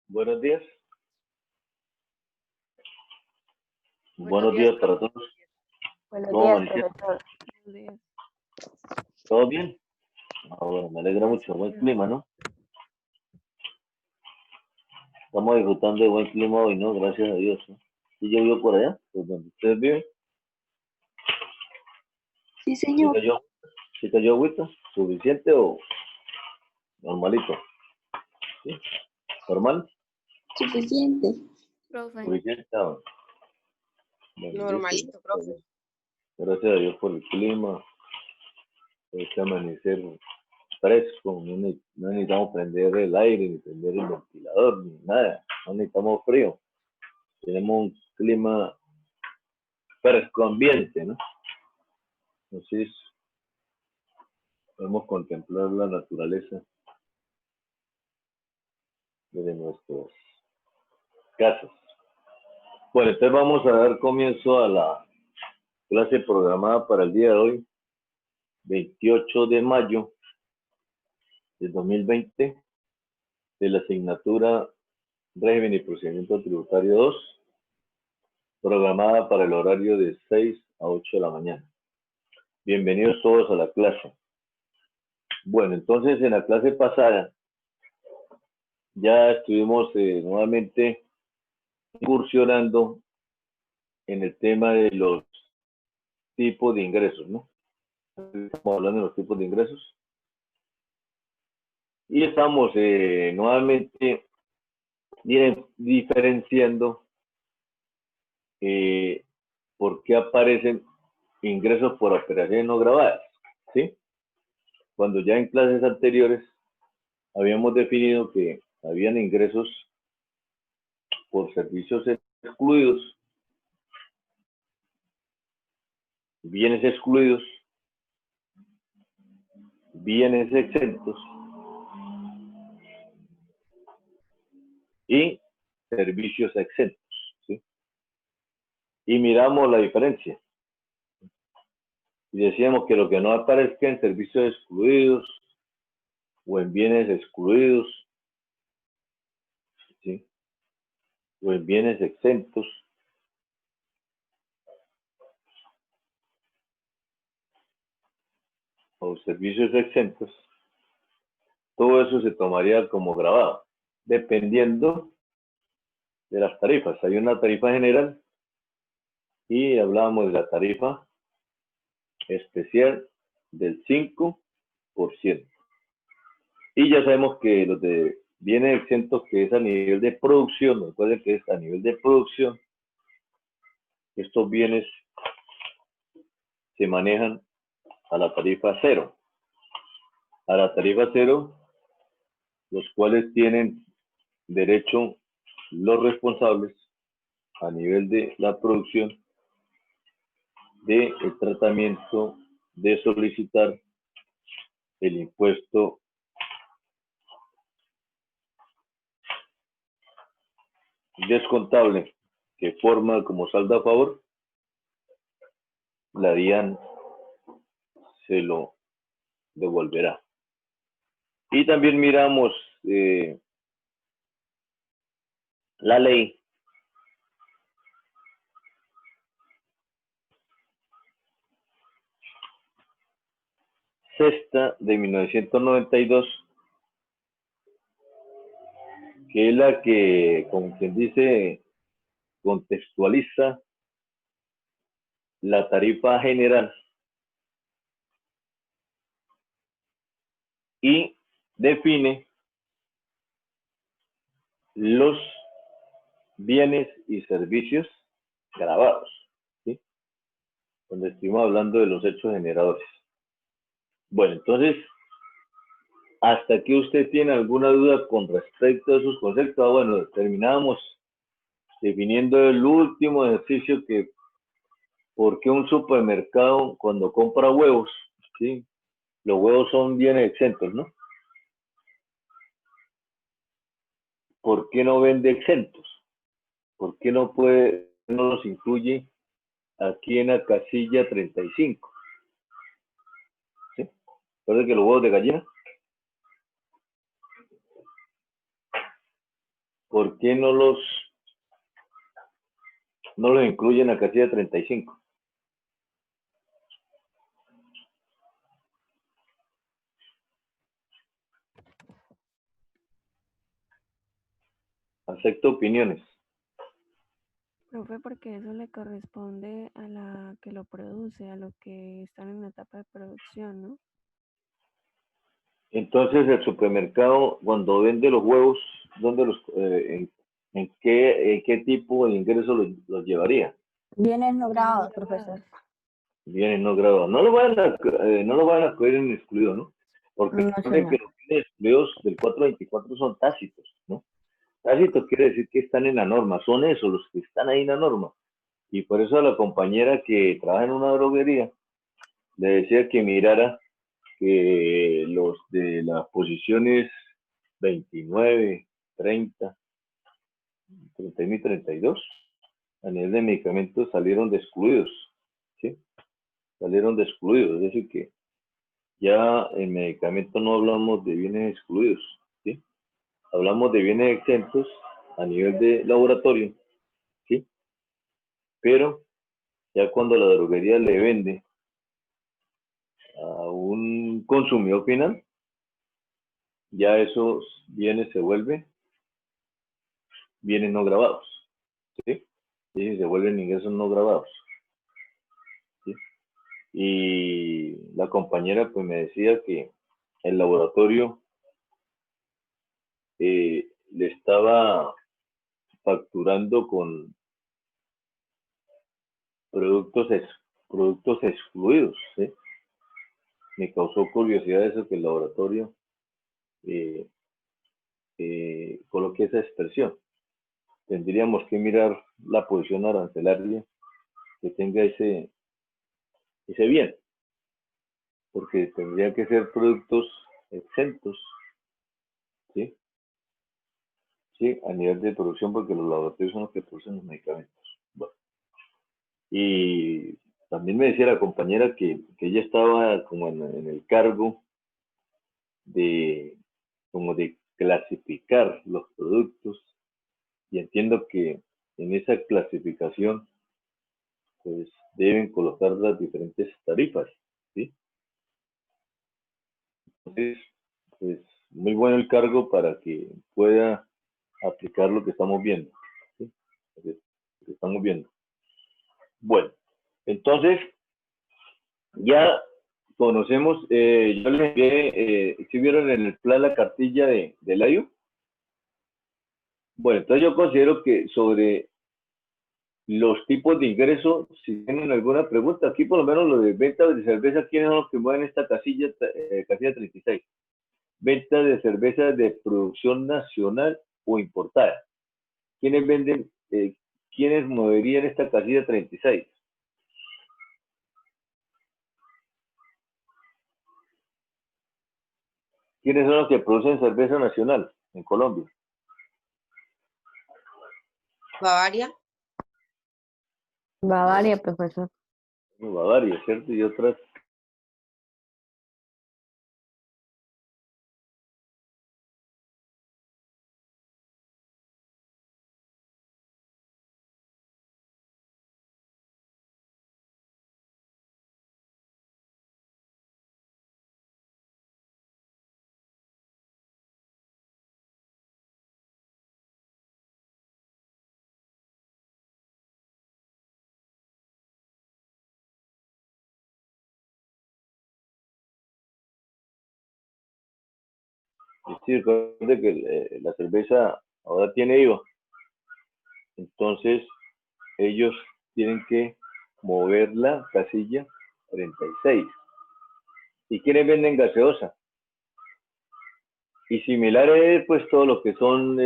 Buenos días. Buenos Buenos días, días para todos. Buenos ¿Cómo días, amanecieron? profesor. buenos días. ¿Todo bien? Bueno, me alegra mucho. Buen Gracias. clima, ¿no? Estamos disfrutando de buen clima hoy, ¿no? Gracias a Dios, ¿no? ¿Sí llovió por allá? ¿Por donde ustedes viven? Sí, ¿Sí señor. cayó? ¿Sí cayó agüita? ¿Suficiente o normalito? ¿Sí? ¿Normal? Suficiente. Profe, ¿Suficiente? Bueno, Normalito, profe. gracias a Dios por el clima, por este amanecer fresco. No necesitamos prender el aire, ni prender el ventilador, ni nada. No necesitamos frío. Tenemos un clima fresco ambiente, ¿no? Entonces, podemos contemplar la naturaleza desde nuestras casas. Bueno, entonces vamos a dar comienzo a la clase programada para el día de hoy, 28 de mayo de 2020, de la asignatura Régimen y Procedimiento Tributario 2, programada para el horario de 6 a 8 de la mañana. Bienvenidos todos a la clase. Bueno, entonces en la clase pasada ya estuvimos nuevamente incursionando en el tema de los tipos de ingresos, ¿no? Estamos hablando de los tipos de ingresos. Y estamos nuevamente diferenciando por qué aparecen ingresos por operaciones no grabadas, ¿sí? Cuando ya en clases anteriores habíamos definido que habían ingresos por servicios excluidos, bienes excluidos, bienes exentos y servicios exentos, ¿sí? Y miramos la diferencia. Y decíamos que lo que no aparezca en servicios excluidos o en bienes excluidos, ¿sí? O en bienes exentos, o servicios exentos, todo eso se tomaría como grabado, dependiendo de las tarifas. Hay una tarifa general y hablábamos de la tarifa especial del 5%. Y ya sabemos que los de bienes exentos, que es a nivel de producción, recuerden que es a nivel de producción, estos bienes se manejan a la tarifa cero. A la tarifa cero, los cuales tienen derecho los responsables a nivel de la producción de el tratamiento de solicitar el impuesto descontable que forma como saldo a favor, la DIAN se lo devolverá. Y también miramos la ley sexta de 1992, que es la que, como quien dice, contextualiza la tarifa general y define los bienes y servicios grabados, ¿sí? Donde estuvimos hablando de los hechos generadores. Bueno, entonces, ¿hasta aquí usted tiene alguna duda con respecto a esos conceptos? Bueno, terminamos definiendo el último ejercicio que, ¿por qué un supermercado cuando compra huevos, ¿sí? Los huevos son bienes exentos, ¿no? ¿Por qué no vende exentos? ¿Por qué no los incluye aquí en la casilla 35? ¿Sí? ¿Recuerda que los huevos de gallina? ¿por qué no los incluyen en la casilla 35? Acepto opiniones. Profe, porque eso le corresponde a la que lo produce, a lo que están en la etapa de producción, ¿no? Entonces, el supermercado, cuando vende los huevos, ¿dónde en qué tipo de ingreso los llevaría? Bienes no No grabados, grabados. profesor. Vienen no grabados. No lo van a coger en excluido, ¿no? Porque No, recuerden que señor. los bienes excluidos del 424 son tácitos, ¿no? Tácitos quiere decir que están en la norma, son esos los que están ahí en la norma. Y por eso a la compañera que trabaja en una droguería le decía que mirara que los de las posiciones 29, 30, 31 y 32 a nivel de medicamentos salieron de excluidos, ¿sí? Salieron de excluidos, es decir que ya en medicamento no hablamos de bienes excluidos, ¿sí? Hablamos de bienes exentos a nivel de laboratorio, ¿sí? Pero ya cuando la droguería le vende a un consumidor final, ya esos bienes se vuelven bienes no grabados, ¿sí? Y se vuelven ingresos no grabados, ¿sí? Y la compañera pues me decía que el laboratorio le estaba facturando con productos, productos excluidos, ¿sí? Me causó curiosidad eso que el laboratorio eh, coloque esa expresión. Tendríamos que mirar la posición arancelaria que tenga ese bien, porque tendrían que ser productos exentos, ¿sí? ¿Sí? A nivel de producción, porque los laboratorios son los que producen los medicamentos. Bueno. Y también me decía la compañera que ella estaba como en el cargo de, como de clasificar los productos, y entiendo que en esa clasificación pues deben colocar las diferentes tarifas, ¿sí? Entonces, pues muy bueno el cargo para que pueda aplicar lo que estamos viendo, ¿sí? Lo que estamos viendo. Bueno, entonces ya conocemos, yo les envié, si vieron en el plan la cartilla de Layo. Bueno, entonces yo considero que sobre los tipos de ingreso, si tienen alguna pregunta, aquí por lo menos lo de venta de cerveza, ¿quiénes son los que mueven esta casilla, casilla 36? Venta de cerveza de producción nacional o importada. ¿Quiénes venden, quiénes moverían esta casilla 36? ¿Quiénes son los que producen cerveza nacional en Colombia? Bavaria. Bavaria, profesor. Bavaria, ¿cierto? Y otras. Sí, recuerde que la cerveza ahora tiene IVA, entonces ellos tienen que mover la casilla 36. ¿Y quiénes venden gaseosa? Y similares, pues todo lo que son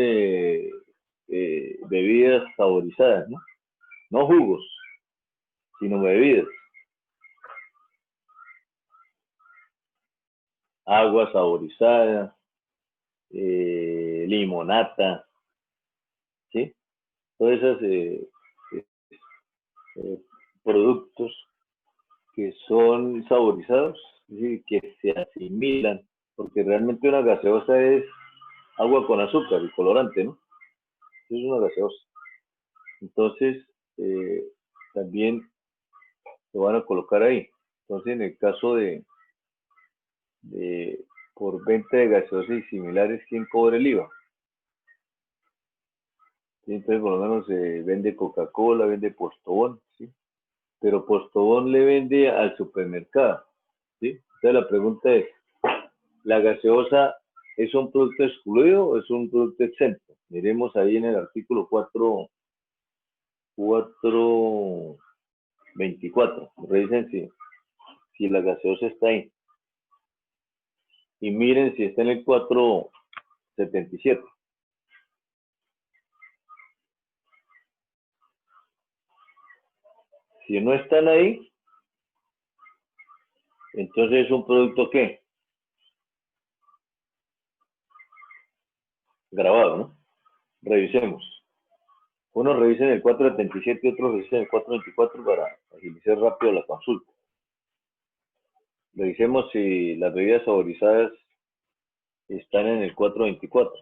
bebidas saborizadas, ¿no? No jugos, sino bebidas. Agua saborizada, limonata, ¿sí? Todos esos eh, productos que son saborizados, es decir, que se asimilan, porque realmente una gaseosa es agua con azúcar y colorante, ¿no? es una gaseosa. Entonces, también lo van a colocar ahí. Entonces, en el caso de por venta de gaseosas y similares, ¿quién cobra el IVA? ¿Sí? Entonces, por lo menos vende Coca-Cola, vende Postobón, ¿sí? Pero Postobón le vende al supermercado, ¿sí? Entonces, la pregunta es, ¿la gaseosa es un producto excluido o es un producto exento? Miremos ahí en el artículo 424. Revisen si la gaseosa está ahí. Y miren si está en el 477. Si no están ahí, entonces es un producto ¿qué? Grabado, ¿no? Revisemos. Uno revisa en el 477 y otro revisa en el 424 para agilizar rápido la consulta. Revisemos si las bebidas saborizadas están en el 424.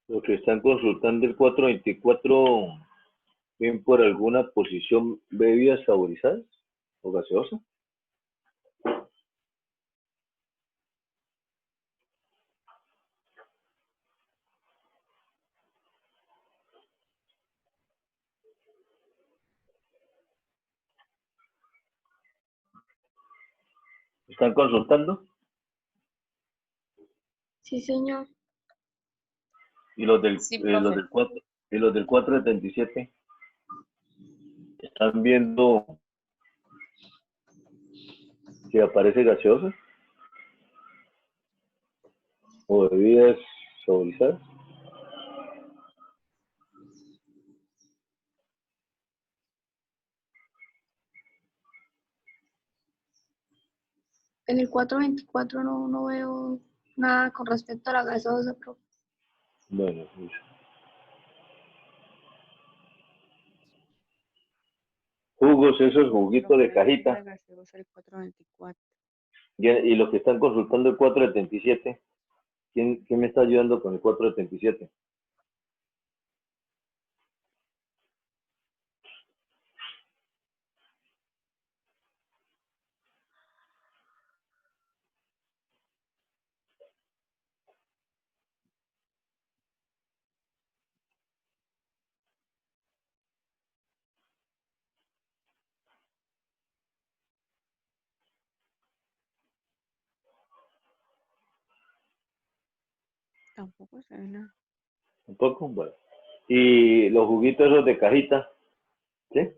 Los que están consultando el 424, ¿ven por alguna posición bebidas saborizadas o gaseosa? ¿Están consultando? Sí, señor. ¿Y los del, Sí, los profe. del 4, y los del 477? ¿Están viendo si aparece gaseosa o bebidas saborizadas? En el 424 no veo nada con respecto a la gaseosa, profe. Bueno, pues, jugos, esos juguitos de Profe, la cajita. gaseosa el 424. Y los que están consultando el 477, ¿quién me está ayudando con el 477? Tampoco se ve nada. ¿Un poco? Bueno. Y los juguitos esos de cajita, ¿sí?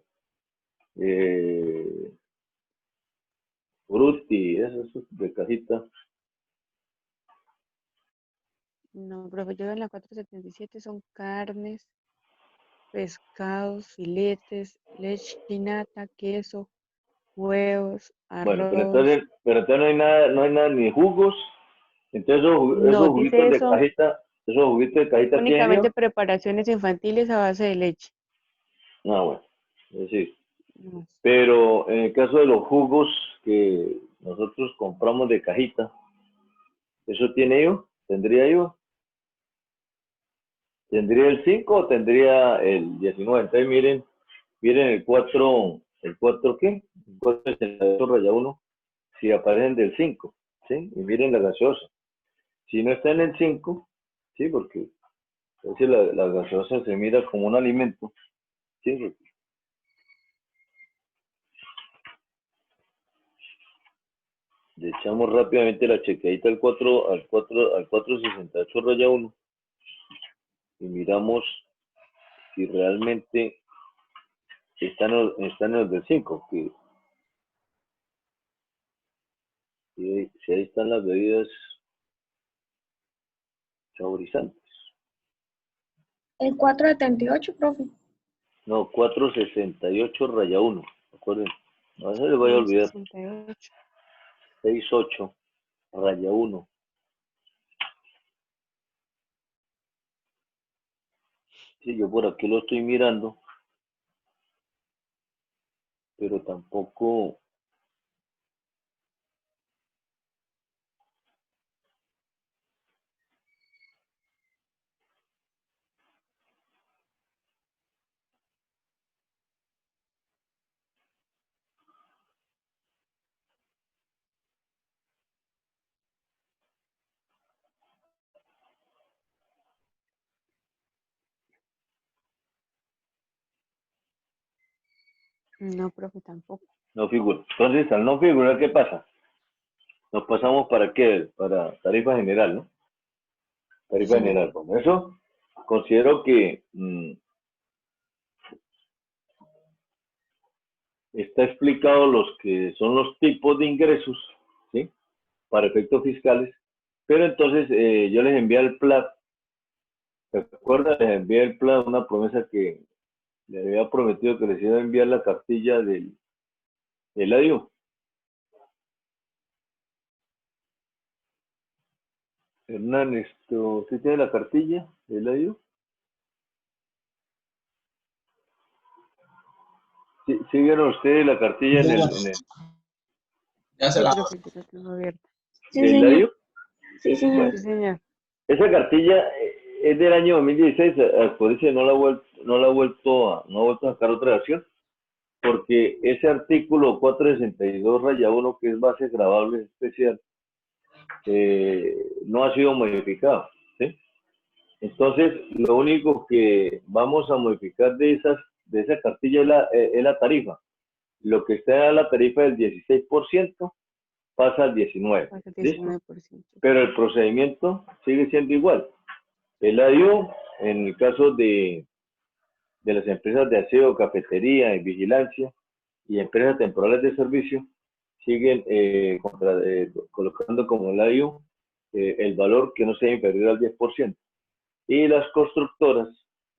Frutti, esos de cajita. No, profe, yo en la 477 son carnes, pescados, filetes, leche y nata, queso, huevos, Bueno, arroz. pero entonces no hay nada ni jugos. Entonces esos No, juguitos dice de eso, cajita, esos juguitos de cajita tienen únicamente ellos. preparaciones infantiles a base de leche. Ah, bueno, es decir, No, pero en el caso de los jugos que nosotros compramos de cajita, ¿eso tiene IVA? ¿Tendría IVA? ¿Tendría el 5 o tendría el 19? Entonces miren el 4 ¿qué? El 4 raya 1, si aparecen del 5, ¿sí? Y miren la gaseosa. Si no está en el 5, ¿sí? Porque a veces la gaseosa se mira como un alimento, ¿sí? Le echamos rápidamente la chequeadita al 468 raya 1 y miramos si realmente están en los del 5, que Y si ahí están las bebidas saborizantes. El 478, profe. No, 468 raya 1. Recuerden, no se les vaya a olvidar. 68. 68 raya 1. Sí, yo por aquí lo estoy mirando, pero tampoco. No, profe, tampoco. No figura. Entonces, al no figurar, ¿qué pasa? Nos pasamos para qué? Para tarifa general, ¿no? Tarifa Sí, señor. general. Con eso, considero que está explicado los que son los tipos de ingresos, ¿sí? Para efectos fiscales. Pero entonces yo les envié el plan. ¿Se acuerdan? Les envié el plan, una promesa que le había prometido que les iba a enviar la cartilla del ADIO. Hernán, ¿sí tiene la cartilla del ADIO? ¿Sí vieron ustedes la cartilla en el Ya se Sí, la. profe, yo la tengo abierta. Sí, del señor. ADIO? Sí, señor. Sí, señor. Esa cartilla es del año 2016, por eso no ha vuelto a sacar otra versión, porque ese artículo 462 raya 1, que es base gravable especial, no ha sido modificado, ¿sí? Entonces, lo único que vamos a modificar de esa cartilla es la tarifa. Lo que está en la tarifa del 16% pasa al 19%, Pasa el ¿listo? 19%. Pero el procedimiento sigue siendo igual. El ADIO, en el caso de las empresas de aseo, cafetería y vigilancia y empresas temporales de servicio, siguen colocando como el ADIO el valor que no sea inferior al 10%. Y las constructoras,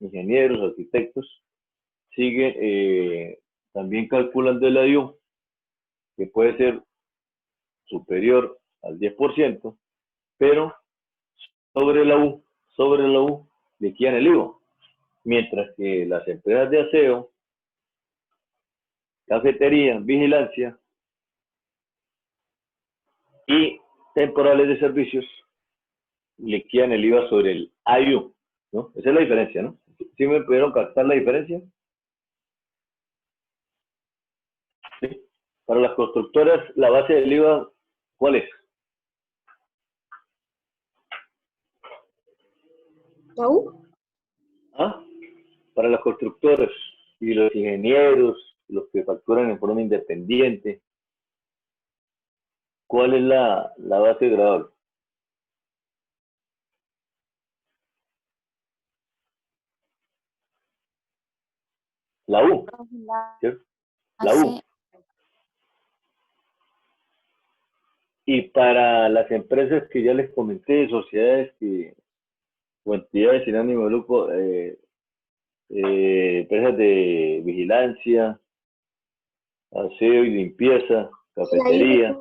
ingenieros, arquitectos, siguen también calculando el ADIO, que puede ser superior al 10%, pero sobre la U, liquidan el IVA. Mientras que las empresas de aseo, cafetería, vigilancia y temporales de servicios liquidan el IVA sobre el AIU, ¿no? Esa es la diferencia, ¿no? ¿Sí me pudieron captar la diferencia? ¿Sí? Para las constructoras, la base del IVA, ¿cuál es? ¿La U? ¿Ah? Para las constructoras y los ingenieros, los que facturan en forma independiente, ¿cuál es la base gradable? La U, ¿cierto? La U. Y para las empresas que ya les comenté, sociedades o entidades sin ánimo de lucro, empresas de vigilancia, aseo y limpieza, cafetería,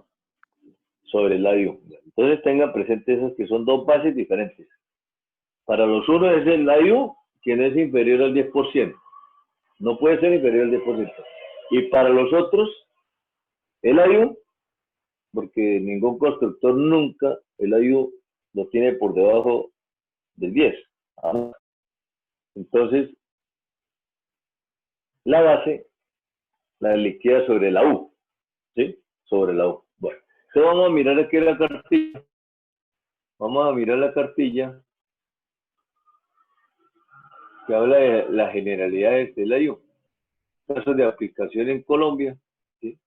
sobre el ADIO. Entonces tengan presente esas que son dos bases diferentes. Para los unos es el ADIO, quien es inferior al 10%. No puede ser inferior al 10%. Y para los otros, el ADIO, porque ningún constructor nunca el ADIO lo tiene por debajo del 10. Entonces, la base la liquida sobre la U, ¿sí? Sobre la U. Bueno, entonces vamos a mirar aquí la cartilla. Vamos a mirar la cartilla que habla de las generalidades de la IU. Casos de aplicación en Colombia, ¿sí?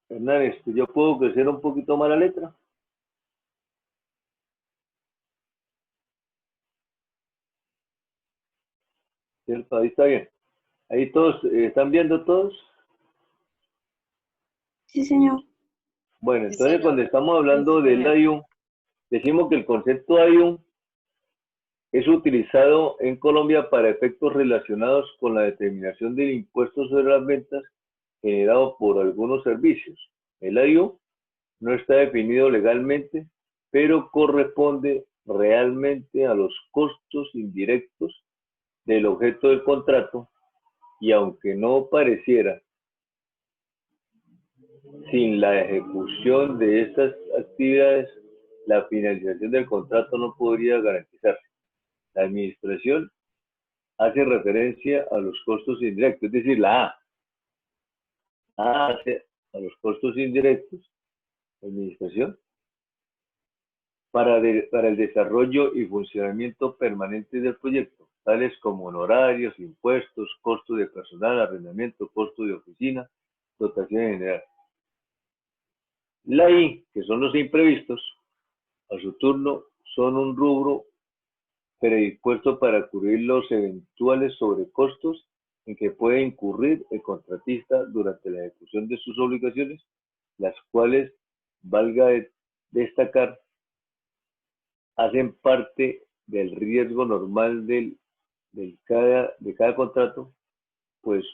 Hernán, yo puedo crecer un poquito más la letra. ¿Cierto? Ahí está bien. Ahí todos, ¿están viendo todos? Sí, señor. Bueno, Sí, entonces señor. cuando estamos hablando Sí, del señor. IU, decimos que el concepto IU es utilizado en Colombia para efectos relacionados con la determinación del impuesto sobre las ventas generado por algunos servicios. El IU no está definido legalmente, pero corresponde realmente a los costos indirectos del objeto del contrato y aunque no pareciera, sin la ejecución de estas actividades, la finalización del contrato no podría garantizarse. La administración hace referencia a los costos indirectos, es decir, la A hace a los costos indirectos, la administración, para el desarrollo y funcionamiento permanente del proyecto, tales como honorarios, impuestos, costos de personal, arrendamiento, costo de oficina, dotación general. La I, que son los imprevistos, a su turno son un rubro predispuesto para cubrir los eventuales sobrecostos en que puede incurrir el contratista durante la ejecución de sus obligaciones, las cuales, valga destacar, hacen parte del riesgo normal de cada contrato, pues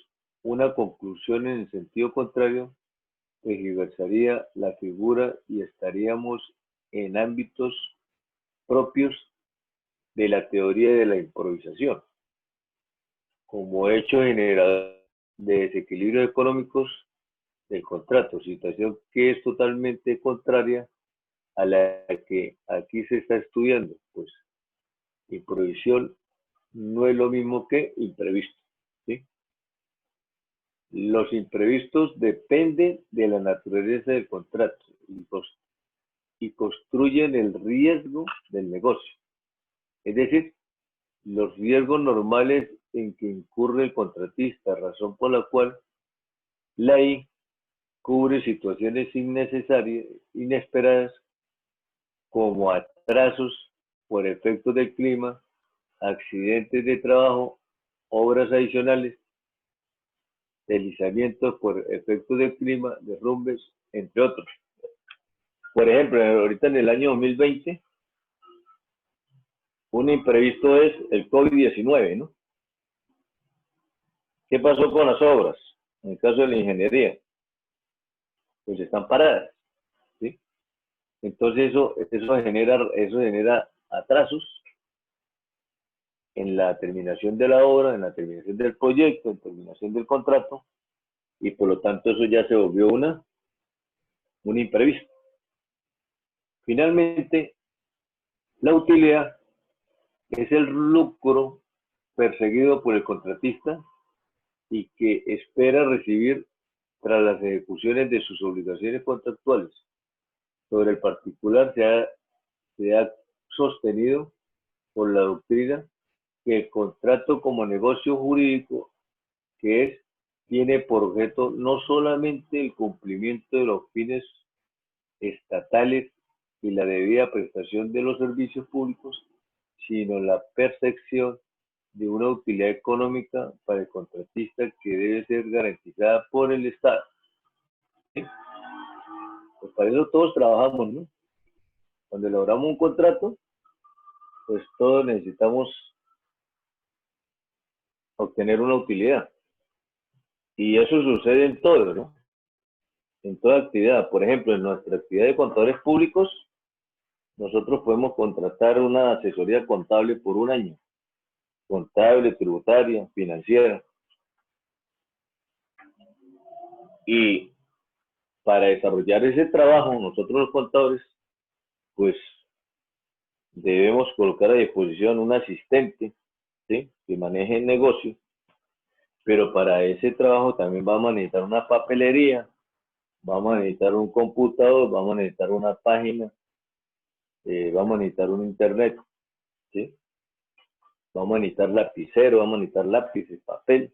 una conclusión en el sentido contrario tergiversaría la figura y estaríamos en ámbitos propios de la teoría de la improvisación, como hecho generador de desequilibrios económicos del contrato, situación que es totalmente contraria a la que aquí se está estudiando, pues improvisión no es lo mismo que imprevisto, ¿sí? Los imprevistos dependen de la naturaleza del contrato y construyen el riesgo del negocio, es decir, los riesgos normales en que incurre el contratista, razón por la cual la ley cubre situaciones innecesarias, inesperadas, como atrasos por efectos del clima, accidentes de trabajo, obras adicionales, deslizamientos por efectos del clima, derrumbes, entre otros. Por ejemplo, ahorita en el año 2020, un imprevisto es el COVID-19, ¿no? ¿Qué pasó con las obras? En el caso de la ingeniería, pues están paradas, ¿sí? Entonces eso genera atrasos en la terminación de la obra, en la terminación del proyecto, en terminación del contrato, y por lo tanto eso ya se volvió un imprevisto. Finalmente, la utilidad es el lucro perseguido por el contratista y que espera recibir tras las ejecuciones de sus obligaciones contractuales. Sobre el particular se ha sostenido por la doctrina que el contrato como negocio jurídico que tiene por objeto no solamente el cumplimiento de los fines estatales y la debida prestación de los servicios públicos, sino la percepción de una utilidad económica para el contratista que debe ser garantizada por el Estado. ¿Sí? Pues para eso todos trabajamos, ¿no? Cuando elaboramos un contrato, pues todos necesitamos obtener una utilidad. Y eso sucede en todo, ¿no? En toda actividad. Por ejemplo, en nuestra actividad de contadores públicos, nosotros podemos contratar una asesoría contable por un año. Contable, tributaria, financiera. Y para desarrollar ese trabajo, nosotros los contadores, pues debemos colocar a disposición un asistente, ¿sí?, que maneje el negocio, pero para ese trabajo también vamos a necesitar una papelería, vamos a necesitar un computador, vamos a necesitar una página, vamos a necesitar un internet, ¿sí? Vamos a necesitar lapicero, vamos a necesitar lápices, papel.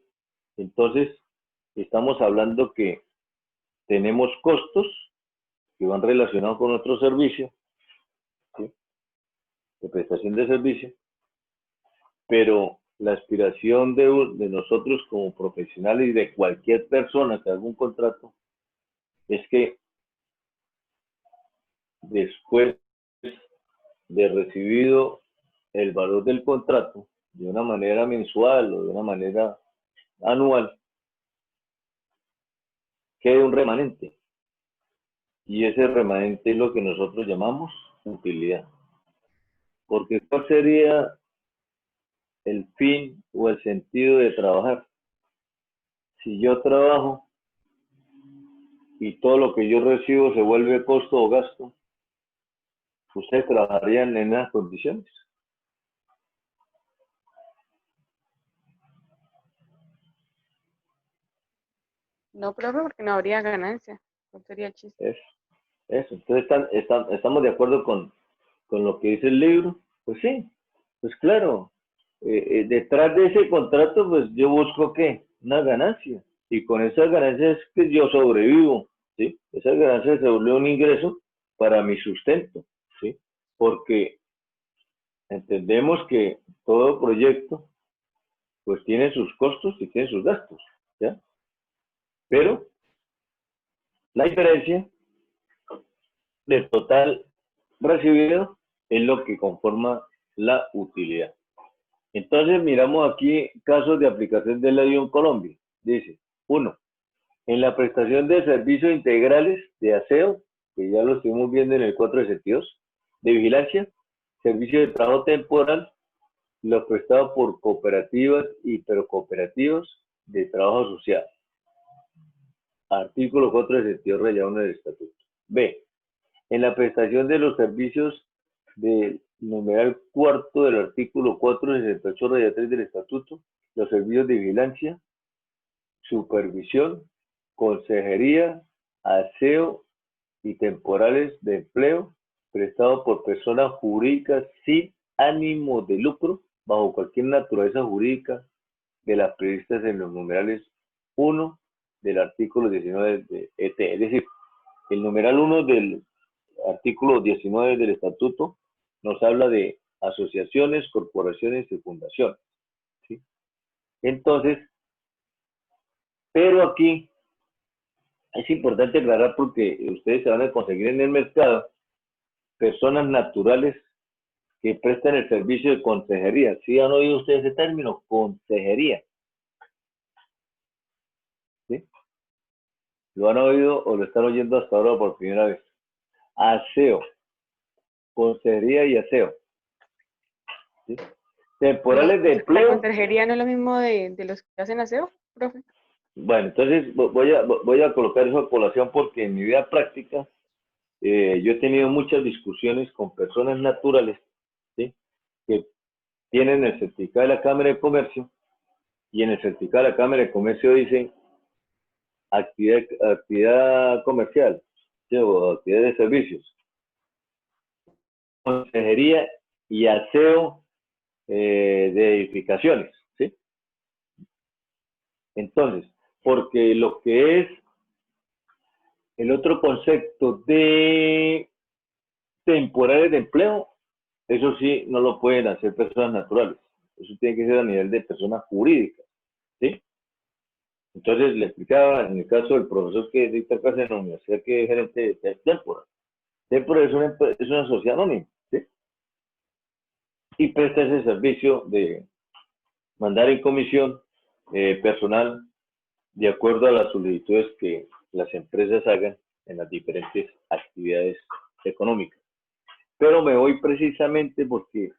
Entonces, estamos hablando que tenemos costos que van relacionados con nuestro servicio, ¿sí?, de prestación de servicio, pero la aspiración de nosotros como profesionales y de cualquier persona que haga un contrato es que después de recibido el valor del contrato de una manera mensual o de una manera anual, quede un remanente. Y ese remanente es lo que nosotros llamamos utilidad. Porque ¿cuál sería el fin o el sentido de trabajar? Si yo trabajo y todo lo que yo recibo se vuelve costo o gasto, ¿ustedes trabajarían en esas condiciones? No, profe, porque no habría ganancia. ¿Cuál sería el chiste? Eso. Entonces, ¿estamos de acuerdo con lo que dice el libro? Pues sí, pues claro. Detrás de ese contrato, pues yo busco ¿qué? Una ganancia. Y con esas ganancias es que yo sobrevivo, ¿sí? Esas ganancias se vuelven un ingreso para mi sustento, ¿sí? Porque entendemos que todo proyecto, pues tiene sus costos y tiene sus gastos, ¿ya? Pero la diferencia del total recibido es lo que conforma la utilidad. Entonces miramos aquí casos de aplicación de la ley en Colombia. Dice, 1. En la prestación de servicios integrales de aseo, que ya lo estuvimos viendo en el 462, de vigilancia, servicio de trabajo temporal, los prestados por cooperativas y hipercooperativas de trabajo social. Artículo 462, raya 1 del Estatuto. B. En la prestación de los servicios del numeral cuarto del artículo 468, raya 3 del Estatuto, los servicios de vigilancia, supervisión, consejería, aseo y temporales de empleo prestados por personas jurídicas sin ánimo de lucro, bajo cualquier naturaleza jurídica de las previstas en los numerales 1 del artículo 19 de ET. Es decir, el numeral 1 del artículo 19 del Estatuto nos habla de asociaciones, corporaciones y fundaciones, ¿sí? Entonces, pero aquí es importante aclarar porque ustedes se van a conseguir en el mercado personas naturales que prestan el servicio de consejería. ¿Sí han oído ustedes ese término? Consejería. ¿Sí? ¿Lo han oído o lo están oyendo hasta ahora por primera vez? Aseo. Consejería y aseo. ¿Sí? Temporales de empleo. ¿La consejería no es lo mismo de los que hacen aseo, profe? Bueno, entonces voy a colocar eso a colación porque en mi vida práctica yo he tenido muchas discusiones con personas naturales, ¿sí? Que tienen el certificado de la Cámara de Comercio y en el certificado de la Cámara de Comercio dice actividad comercial, ¿sí? O actividad de servicios, consejería y aseo de edificaciones, ¿sí? Entonces, porque lo que es el otro concepto de temporales de empleo, eso sí no lo pueden hacer personas naturales, eso tiene que ser a nivel de personas jurídicas, ¿sí? Entonces le explicaba en el caso del profesor que dicta clase en la universidad que es gerente de Tempora. Tempora es una sociedad anónima, ¿sí? Y presta ese servicio de mandar en comisión personal de acuerdo a las solicitudes que las empresas hagan en las diferentes actividades económicas. Pero me voy precisamente porque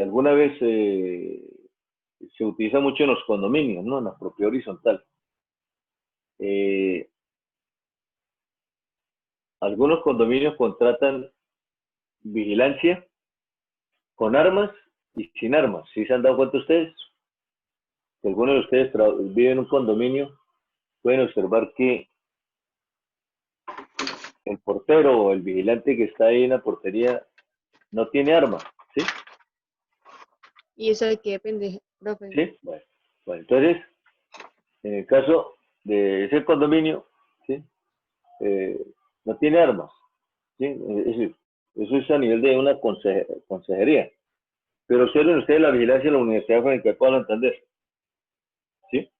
alguna vez se utiliza mucho en los condominios, ¿no? En la propiedad horizontal. Algunos condominios contratan vigilancia con armas y sin armas. ¿Sí se han dado cuenta ustedes? Si alguno de ustedes vive en un condominio, pueden observar que el portero o el vigilante que está ahí en la portería no tiene arma, ¿sí? ¿Y eso de qué depende, profe? Sí, bueno, entonces, en el caso de ese condominio, ¿sí? No tiene armas, ¿sí? Es decir, eso es a nivel de una consejería. Pero observen ustedes la vigilancia de la Universidad Francisco de Paula Santander, ¿sí?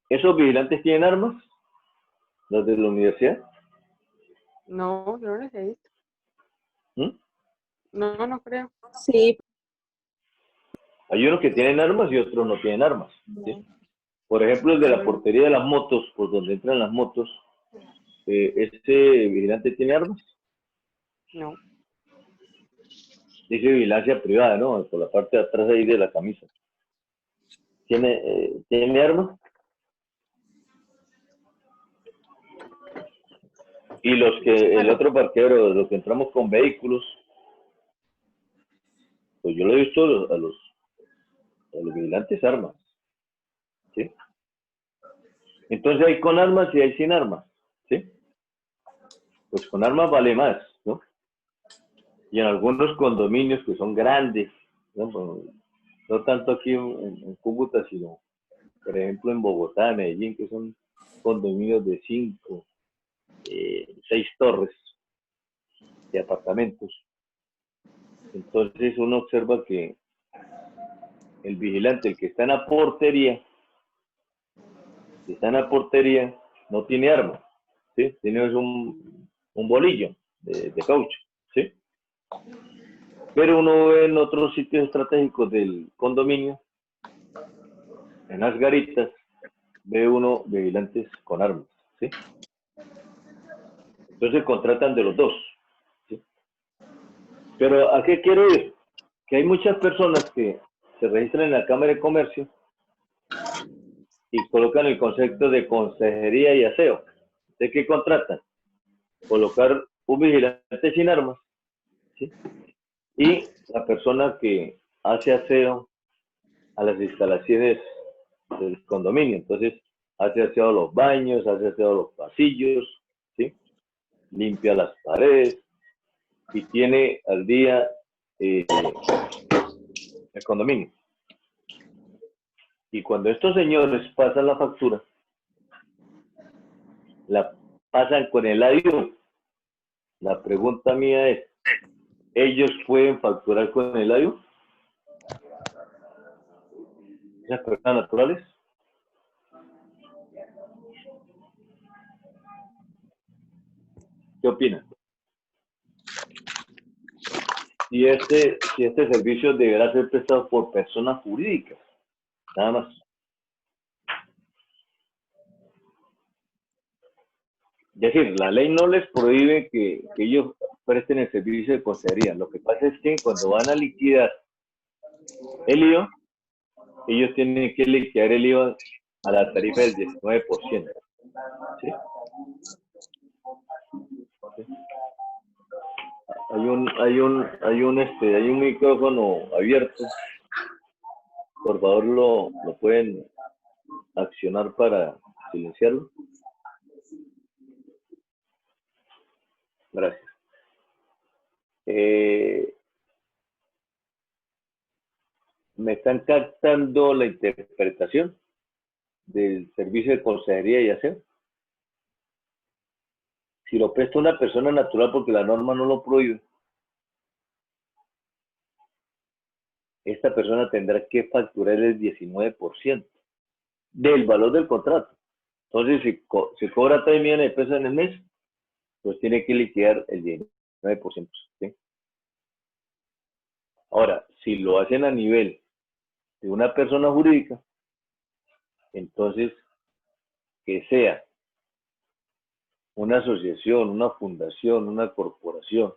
¿Esos vigilantes tienen armas? ¿Los de la universidad? No, yo no los he visto. ¿Mm? No, no creo. Sí, Hay unos que tienen armas y otros no tienen armas. ¿Sí? Por ejemplo, el de la portería de las motos, por donde entran las motos, ¿ese vigilante tiene armas? No. Dice vigilancia privada, ¿no? Por la parte de atrás ahí de la camisa. ¿Tiene armas? Y el otro parqueadero, los que entramos con vehículos, pues yo lo he visto a los vigilantes armas. ¿Sí? Entonces hay con armas y hay sin armas. ¿Sí? Pues con armas vale más, ¿no? Y en algunos condominios que son grandes, no tanto aquí en Cúcuta, sino, por ejemplo, en Bogotá, en Medellín, que son condominios de 5, 6 torres de apartamentos. Entonces uno observa que el vigilante, el que está en la portería, no tiene arma, ¿sí? Tiene un bolillo de caucho, ¿sí? Pero uno ve en otros sitios estratégicos del condominio, en las garitas, ve uno vigilantes con armas, ¿sí? Entonces contratan de los dos, ¿sí? Pero ¿a qué quiero ir? Que hay muchas personas que se registran en la Cámara de Comercio y colocan el concepto de consejería y aseo. ¿De qué contratan? Colocar un vigilante sin armas, ¿sí? Y la persona que hace aseo a las instalaciones del condominio. Entonces, hace aseo a los baños, hace aseo a los pasillos, ¿sí? Limpia las paredes y tiene al día el condominio. Y cuando estos señores pasan la factura, la pasan con el AIU. La pregunta mía es, ¿ellos pueden facturar con el AIU? ¿Esas personas naturales? ¿Qué opinan? Si este servicio deberá ser prestado por personas jurídicas, nada más. Es decir, la ley no les prohíbe que ellos presten el servicio de consejería. Lo que pasa es que cuando van a liquidar el IVA, ellos tienen que liquidar el IVA a la tarifa del 19%. ¿Sí? Hay un micrófono abierto. Por favor, lo pueden accionar para silenciarlo. Gracias. Me están captando la interpretación del servicio de consejería y aseo. Si lo presta una persona natural porque la norma no lo prohíbe, esta persona tendrá que facturar el 19% del valor del contrato. Entonces, si cobra 3 millones de pesos en el mes, pues tiene que liquidar el 19%. ¿Sí? Ahora, si lo hacen a nivel de una persona jurídica, entonces que sea una asociación, una fundación, una corporación,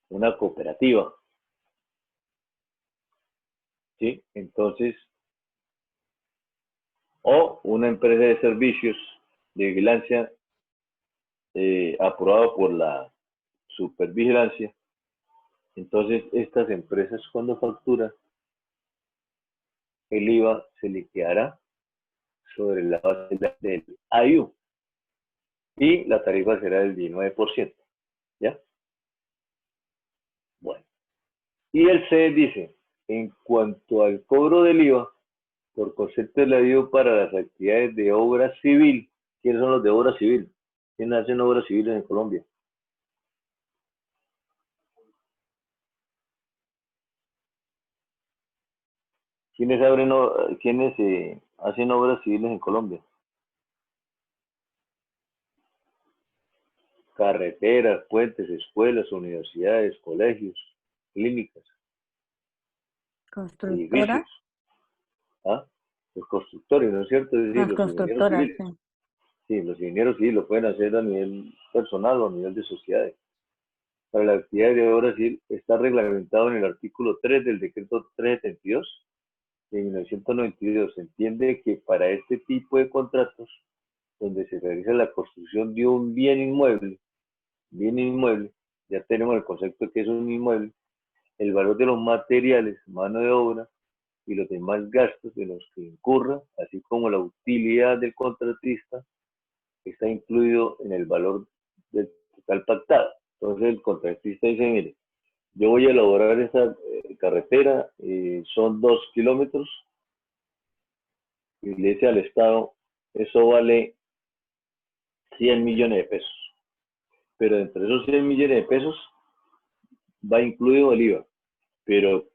una cooperativa, ¿sí? Entonces, o una empresa de servicios de vigilancia aprobada por la supervigilancia. Entonces, estas empresas cuando facturan, el IVA se liquidará sobre la base del AIU y la tarifa será del 19%. ¿Ya? Bueno. Y el C dice, en cuanto al cobro del IVA, por concepto del AIU para las actividades de obra civil. ¿Quiénes son los de obra civil? ¿Quiénes hacen obras civiles en Colombia? ¿Quiénes hacen obras civiles en Colombia? carreteras, puentes, escuelas, universidades, colegios, clínicas, Constructora. edificios. ¿Ah? Los constructores, ¿no es cierto? Es decir, Las los ingenieros constructoras, civiles. sí. Sí, los ingenieros sí lo pueden hacer a nivel personal o a nivel de sociedades. Para la actividad de obra civil está reglamentado en el artículo 3 del decreto 372 de 1992. Se entiende que para este tipo de contratos, donde se realiza la construcción de un bien inmueble, ya tenemos el concepto de que es un inmueble, el valor de los materiales, mano de obra y los demás gastos de los que incurra, así como la utilidad del contratista, está incluido en el valor del total pactado. Entonces el contratista dice, mire, yo voy a elaborar esta carretera, son 2 kilómetros, y le dice al Estado, eso vale 100 millones de pesos. Pero entre esos 100 millones de pesos va incluido el IVA. Pero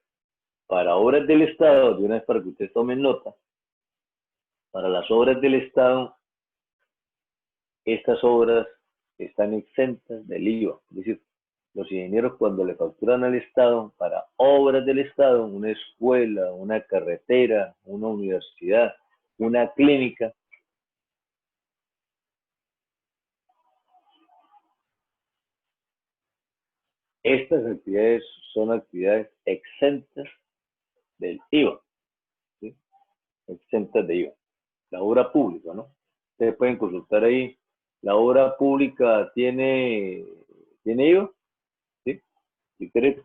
para obras del Estado, de una vez para que ustedes tomen nota, para las obras del Estado, estas obras están exentas del IVA. Es decir, los ingenieros cuando le facturan al Estado para obras del Estado, una escuela, una carretera, una universidad, una clínica, estas actividades son actividades exentas del IVA, ¿sí? Exentas de IVA. La obra pública, ¿no? Ustedes pueden consultar ahí, la obra pública tiene IVA, ¿sí? Si quieren,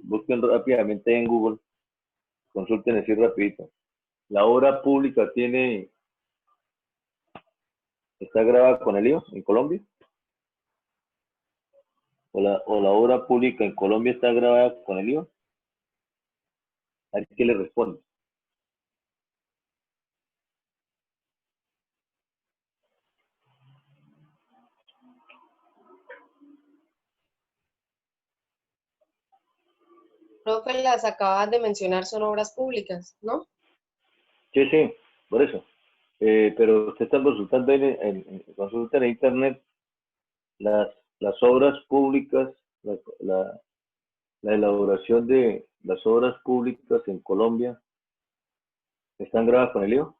busquen rápidamente en Google, consulten así rapidito. La obra pública está grabada con el IVA en Colombia. O la obra pública en Colombia está grabada con el IVA. A ver qué le responde. Profe, las acabas de mencionar, son obras públicas, ¿no? Sí, sí, por eso. Pero usted está consultando consulta en internet las obras públicas, la elaboración de las obras públicas en Colombia, ¿están grabadas con el IVA?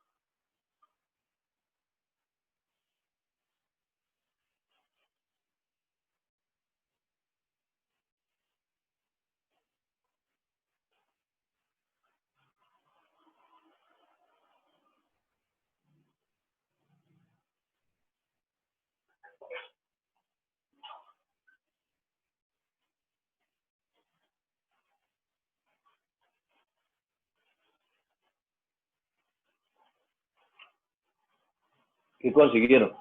¿Qué consiguieron?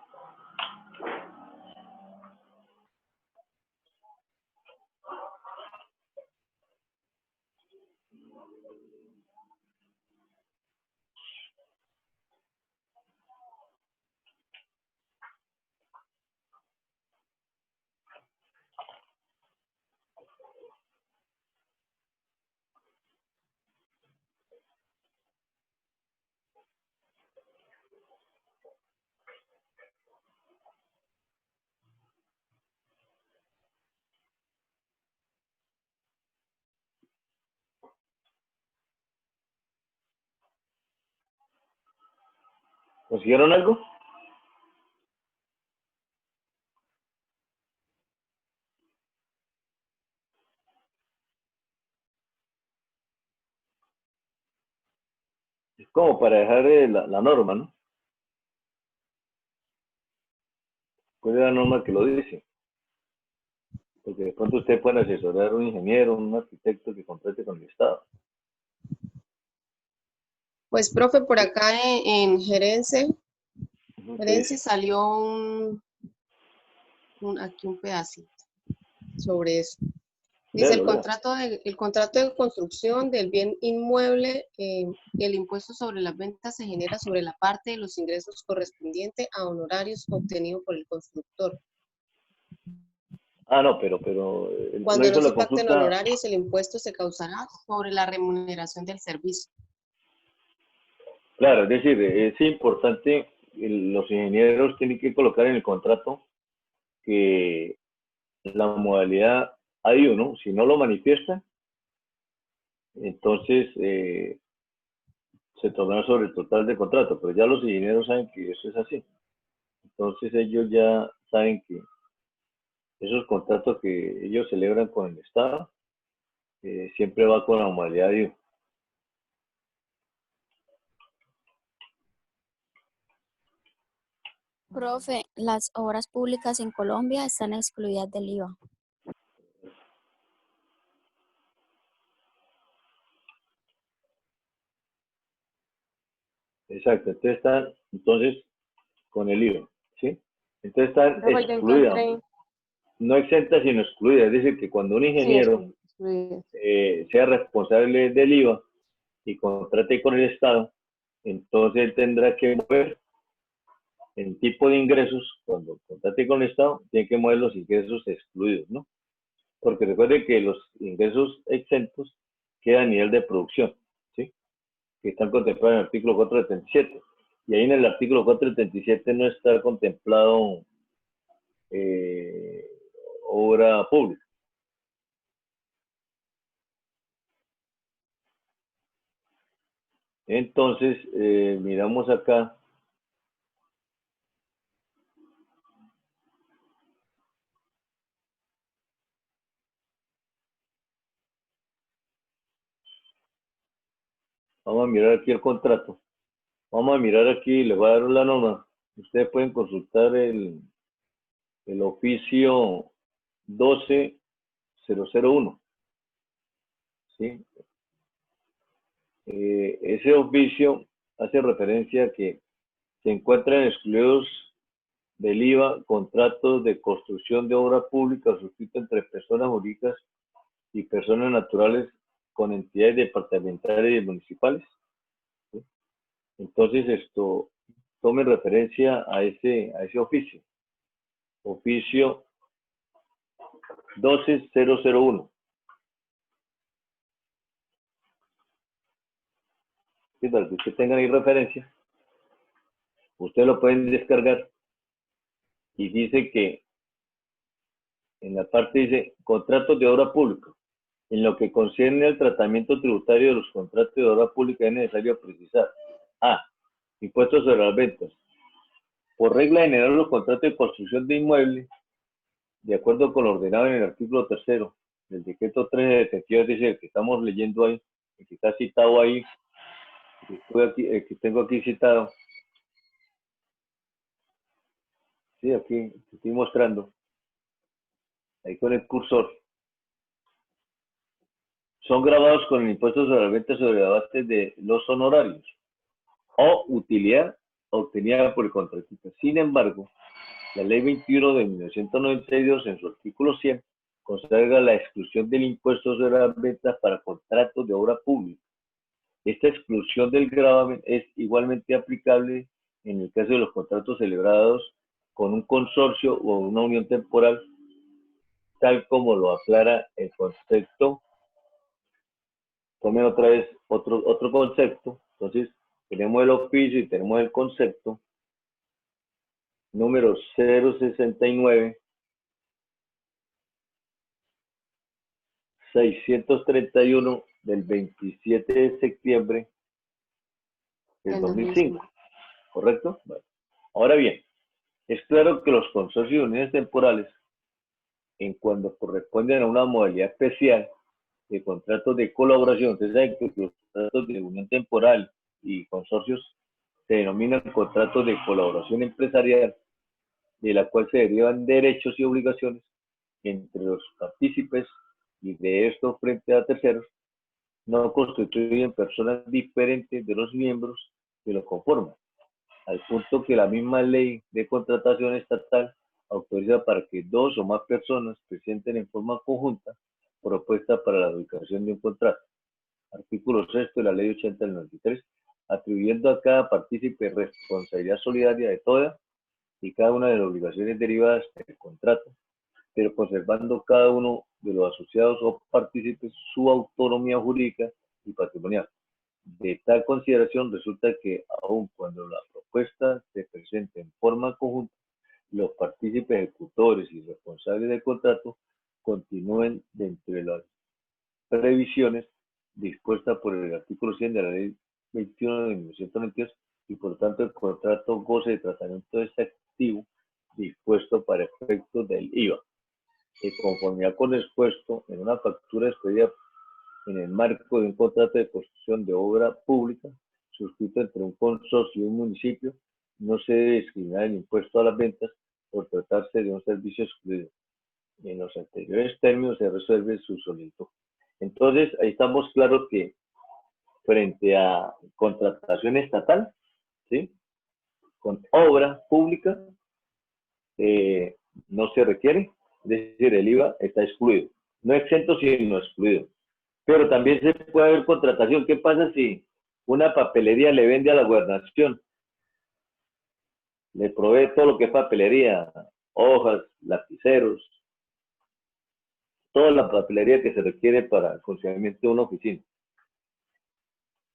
¿Consiguieron algo? Es como para dejar la norma, ¿no? ¿Cuál es la norma que lo dice? Porque de pronto usted puede asesorar a un ingeniero, un arquitecto que contrate con el Estado. Pues, profe, por acá en Gerencia ¿Qué salió aquí un pedacito sobre eso. Dice, Léalo, léalo. el contrato de construcción del bien inmueble, el impuesto sobre las ventas se genera sobre la parte de los ingresos correspondiente a honorarios obtenidos por el constructor. Ah, no, pero no Cuando hizo no se la pacten consulta. honorarios, el impuesto se causará sobre la remuneración del servicio. Claro, es decir, es importante, los ingenieros tienen que colocar en el contrato que la modalidad ADIO, ¿no? Si no lo manifiesta, entonces se tomará sobre el total de contrato, pero ya los ingenieros saben que eso es así. Entonces ellos ya saben que esos contratos que ellos celebran con el Estado siempre va con la modalidad ADIO. Profe, las obras públicas en Colombia están excluidas del IVA. Exacto, entonces están con el IVA, ¿sí? Entonces están Profe, ya excluidas, encontré. no exentas sino excluidas, es decir, que cuando un Sí, ingeniero excluidas. sea responsable del IVA y contrate con el Estado, entonces él tendrá que mover el tipo de ingresos, cuando contrate con el Estado, tiene que mover los ingresos excluidos, ¿no? Porque recuerde que los ingresos exentos quedan a nivel de producción, ¿sí? Que están contemplados en el artículo 477. Y ahí en el artículo 477 no está contemplado obra pública. Entonces, miramos acá. Vamos a mirar aquí el contrato. Vamos a mirar aquí, les voy a dar la norma. Ustedes pueden consultar el oficio 12001. ¿Sí? Ese oficio hace referencia a que se encuentran excluidos del IVA contratos de construcción de obra pública suscritos entre personas jurídicas y personas naturales con entidades departamentales y municipales. ¿Sí? Entonces, tome referencia a ese oficio. Oficio 12001. ¿Sí? Para que usted tenga ahí referencia, usted lo pueden descargar y dice que en la parte dice contratos de obra pública. En lo que concierne al tratamiento tributario de los contratos de obra pública es necesario precisar: A. Impuestos sobre las ventas. Por regla general, los contratos de construcción de inmuebles, de acuerdo con lo ordenado en el artículo 3 del decreto 3 de 72, dice el que estamos leyendo ahí, el que está citado ahí, el que tengo aquí citado. Sí, aquí te estoy mostrando. Ahí con el cursor. Son grabados con el impuesto sobre las ventas sobre la base de los honorarios o utilidad obtenida por el contratista. Sin embargo, la Ley 21 de 1992, en su artículo 100, consagra la exclusión del impuesto sobre las ventas para contratos de obra pública. Esta exclusión del gravamen es igualmente aplicable en el caso de los contratos celebrados con un consorcio o una unión temporal, tal como lo aclara el concepto. Tomen otra vez otro concepto. Entonces, tenemos el oficio y tenemos el concepto número 069 631 del 27 de septiembre del 2005, ¿correcto? Bueno. Ahora bien, es claro que los consorcios y uniones temporales, en cuando corresponden a una modalidad especial de contratos de colaboración, ustedes saben que los contratos de unión temporal y consorcios se denominan contratos de colaboración empresarial, de la cual se derivan derechos y obligaciones entre los partícipes y de estos frente a terceros, no constituyen personas diferentes de los miembros que lo conforman, al punto que la misma ley de contratación estatal autoriza para que dos o más personas presenten en forma conjunta propuesta para la adjudicación de un contrato. Artículo 6 de la Ley 80 del 93, atribuyendo a cada partícipe responsabilidad solidaria de toda y cada una de las obligaciones derivadas del contrato, pero conservando cada uno de los asociados o partícipes su autonomía jurídica y patrimonial. De tal consideración resulta que aun cuando la propuesta se presente en forma conjunta, los partícipes ejecutores y responsables del contrato continúen dentro de las previsiones dispuestas por el artículo 100 de la Ley 21 de 1992 y por tanto el contrato goce de tratamiento extractivo dispuesto para efectos del IVA. De conformidad con lo expuesto en una factura expedida en el marco de un contrato de construcción de obra pública suscrito entre un consorcio y un municipio, no se debe discriminar el impuesto a las ventas por tratarse de un servicio excluido. En los anteriores términos se resuelve su solicitud. Entonces, ahí estamos claros que frente a contratación estatal, ¿sí?, con obra pública, no se requiere, es decir, el IVA está excluido. No exento, sino excluido. Pero también se puede haber contratación. ¿Qué pasa si una papelería le vende a la gobernación? Le provee todo lo que es papelería, hojas, lapiceros, toda la papelería que se requiere para el funcionamiento de una oficina.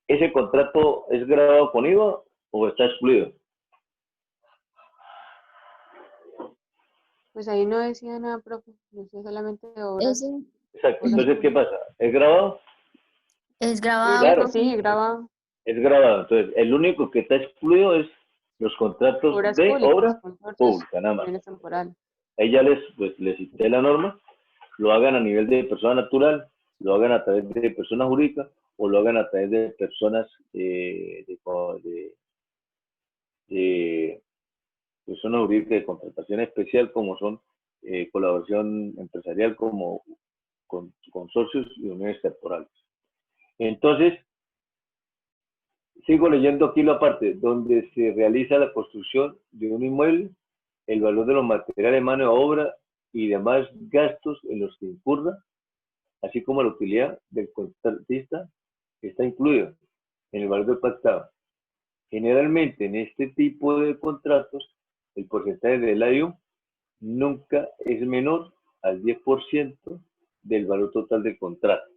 ¿Ese contrato es grabado con IVA o está excluido? Pues ahí no decía nada, profe. Decía solamente obras. Ese Exacto. Entonces, ¿qué pasa? ¿Es grabado? es Yo grabado. diría que Claro. sí, grabado. Es grabado. Entonces, el único que está excluido es los contratos Obras de públicas, obra consorcios, pública, nada más. bienes temporales. Ahí ya les cité la norma. Lo hagan a nivel de persona natural, lo hagan a través de persona jurídica o lo hagan a través de personas de persona jurídica de contratación especial, como son colaboración empresarial, como consorcios y uniones temporales. Entonces, sigo leyendo aquí la parte donde se realiza la construcción de un inmueble, el valor de los materiales, mano de obra y demás gastos en los que incurra, así como la utilidad del contratista, está incluido en el valor del pactado. Generalmente en este tipo de contratos, el porcentaje del IVA nunca es menor al 10% del valor total del contrato,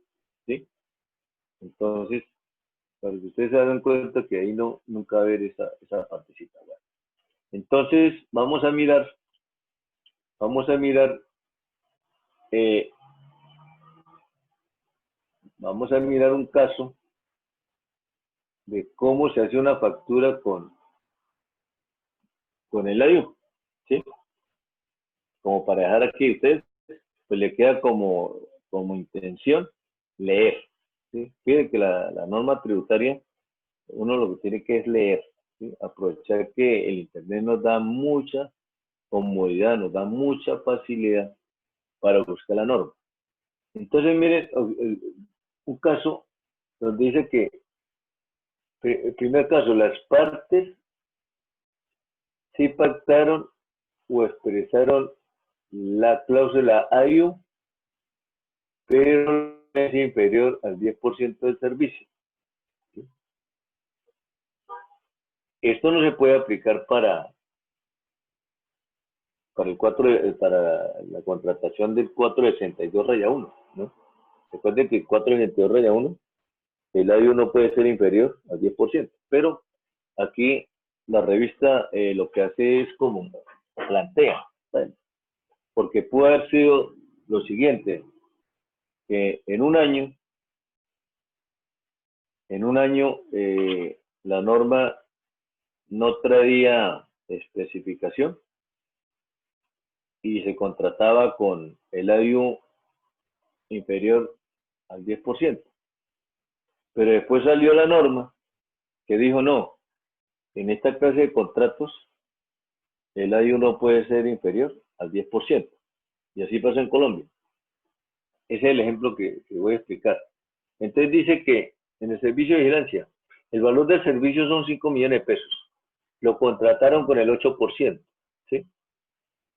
¿sí? Entonces, para que ustedes se den cuenta que ahí nunca va a haber esa partecita. Entonces, vamos a mirar un caso de cómo se hace una factura con el IVA, ¿sí? Como para dejar aquí, ustedes, pues le queda como intención leer, ¿sí? Fíjense que la norma tributaria, uno lo que tiene que es leer, ¿sí? Aprovechar que el Internet nos da mucha comodidad, nos da mucha facilidad para buscar la norma. Entonces, miren, un caso donde dice que, el primer caso, las partes sí pactaron o expresaron la cláusula IVA, pero no es inferior al 10% del servicio. ¿Sí? Esto no se puede aplicar para la contratación del 462-1, ¿no? Recuerden que el 462-1, el IVA no puede ser inferior al 10%, pero aquí la revista lo que hace es como plantea, ¿sabes? Porque puede haber sido lo siguiente, que en un año la norma no traía especificación y se contrataba con el IVA inferior al 10%. Pero después salió la norma que dijo no, en esta clase de contratos el IVA no puede ser inferior al 10%. Y así pasó en Colombia. Ese es el ejemplo que voy a explicar. Entonces dice que en el servicio de vigilancia, el valor del servicio son 5 millones de pesos. Lo contrataron con el 8%, ¿sí?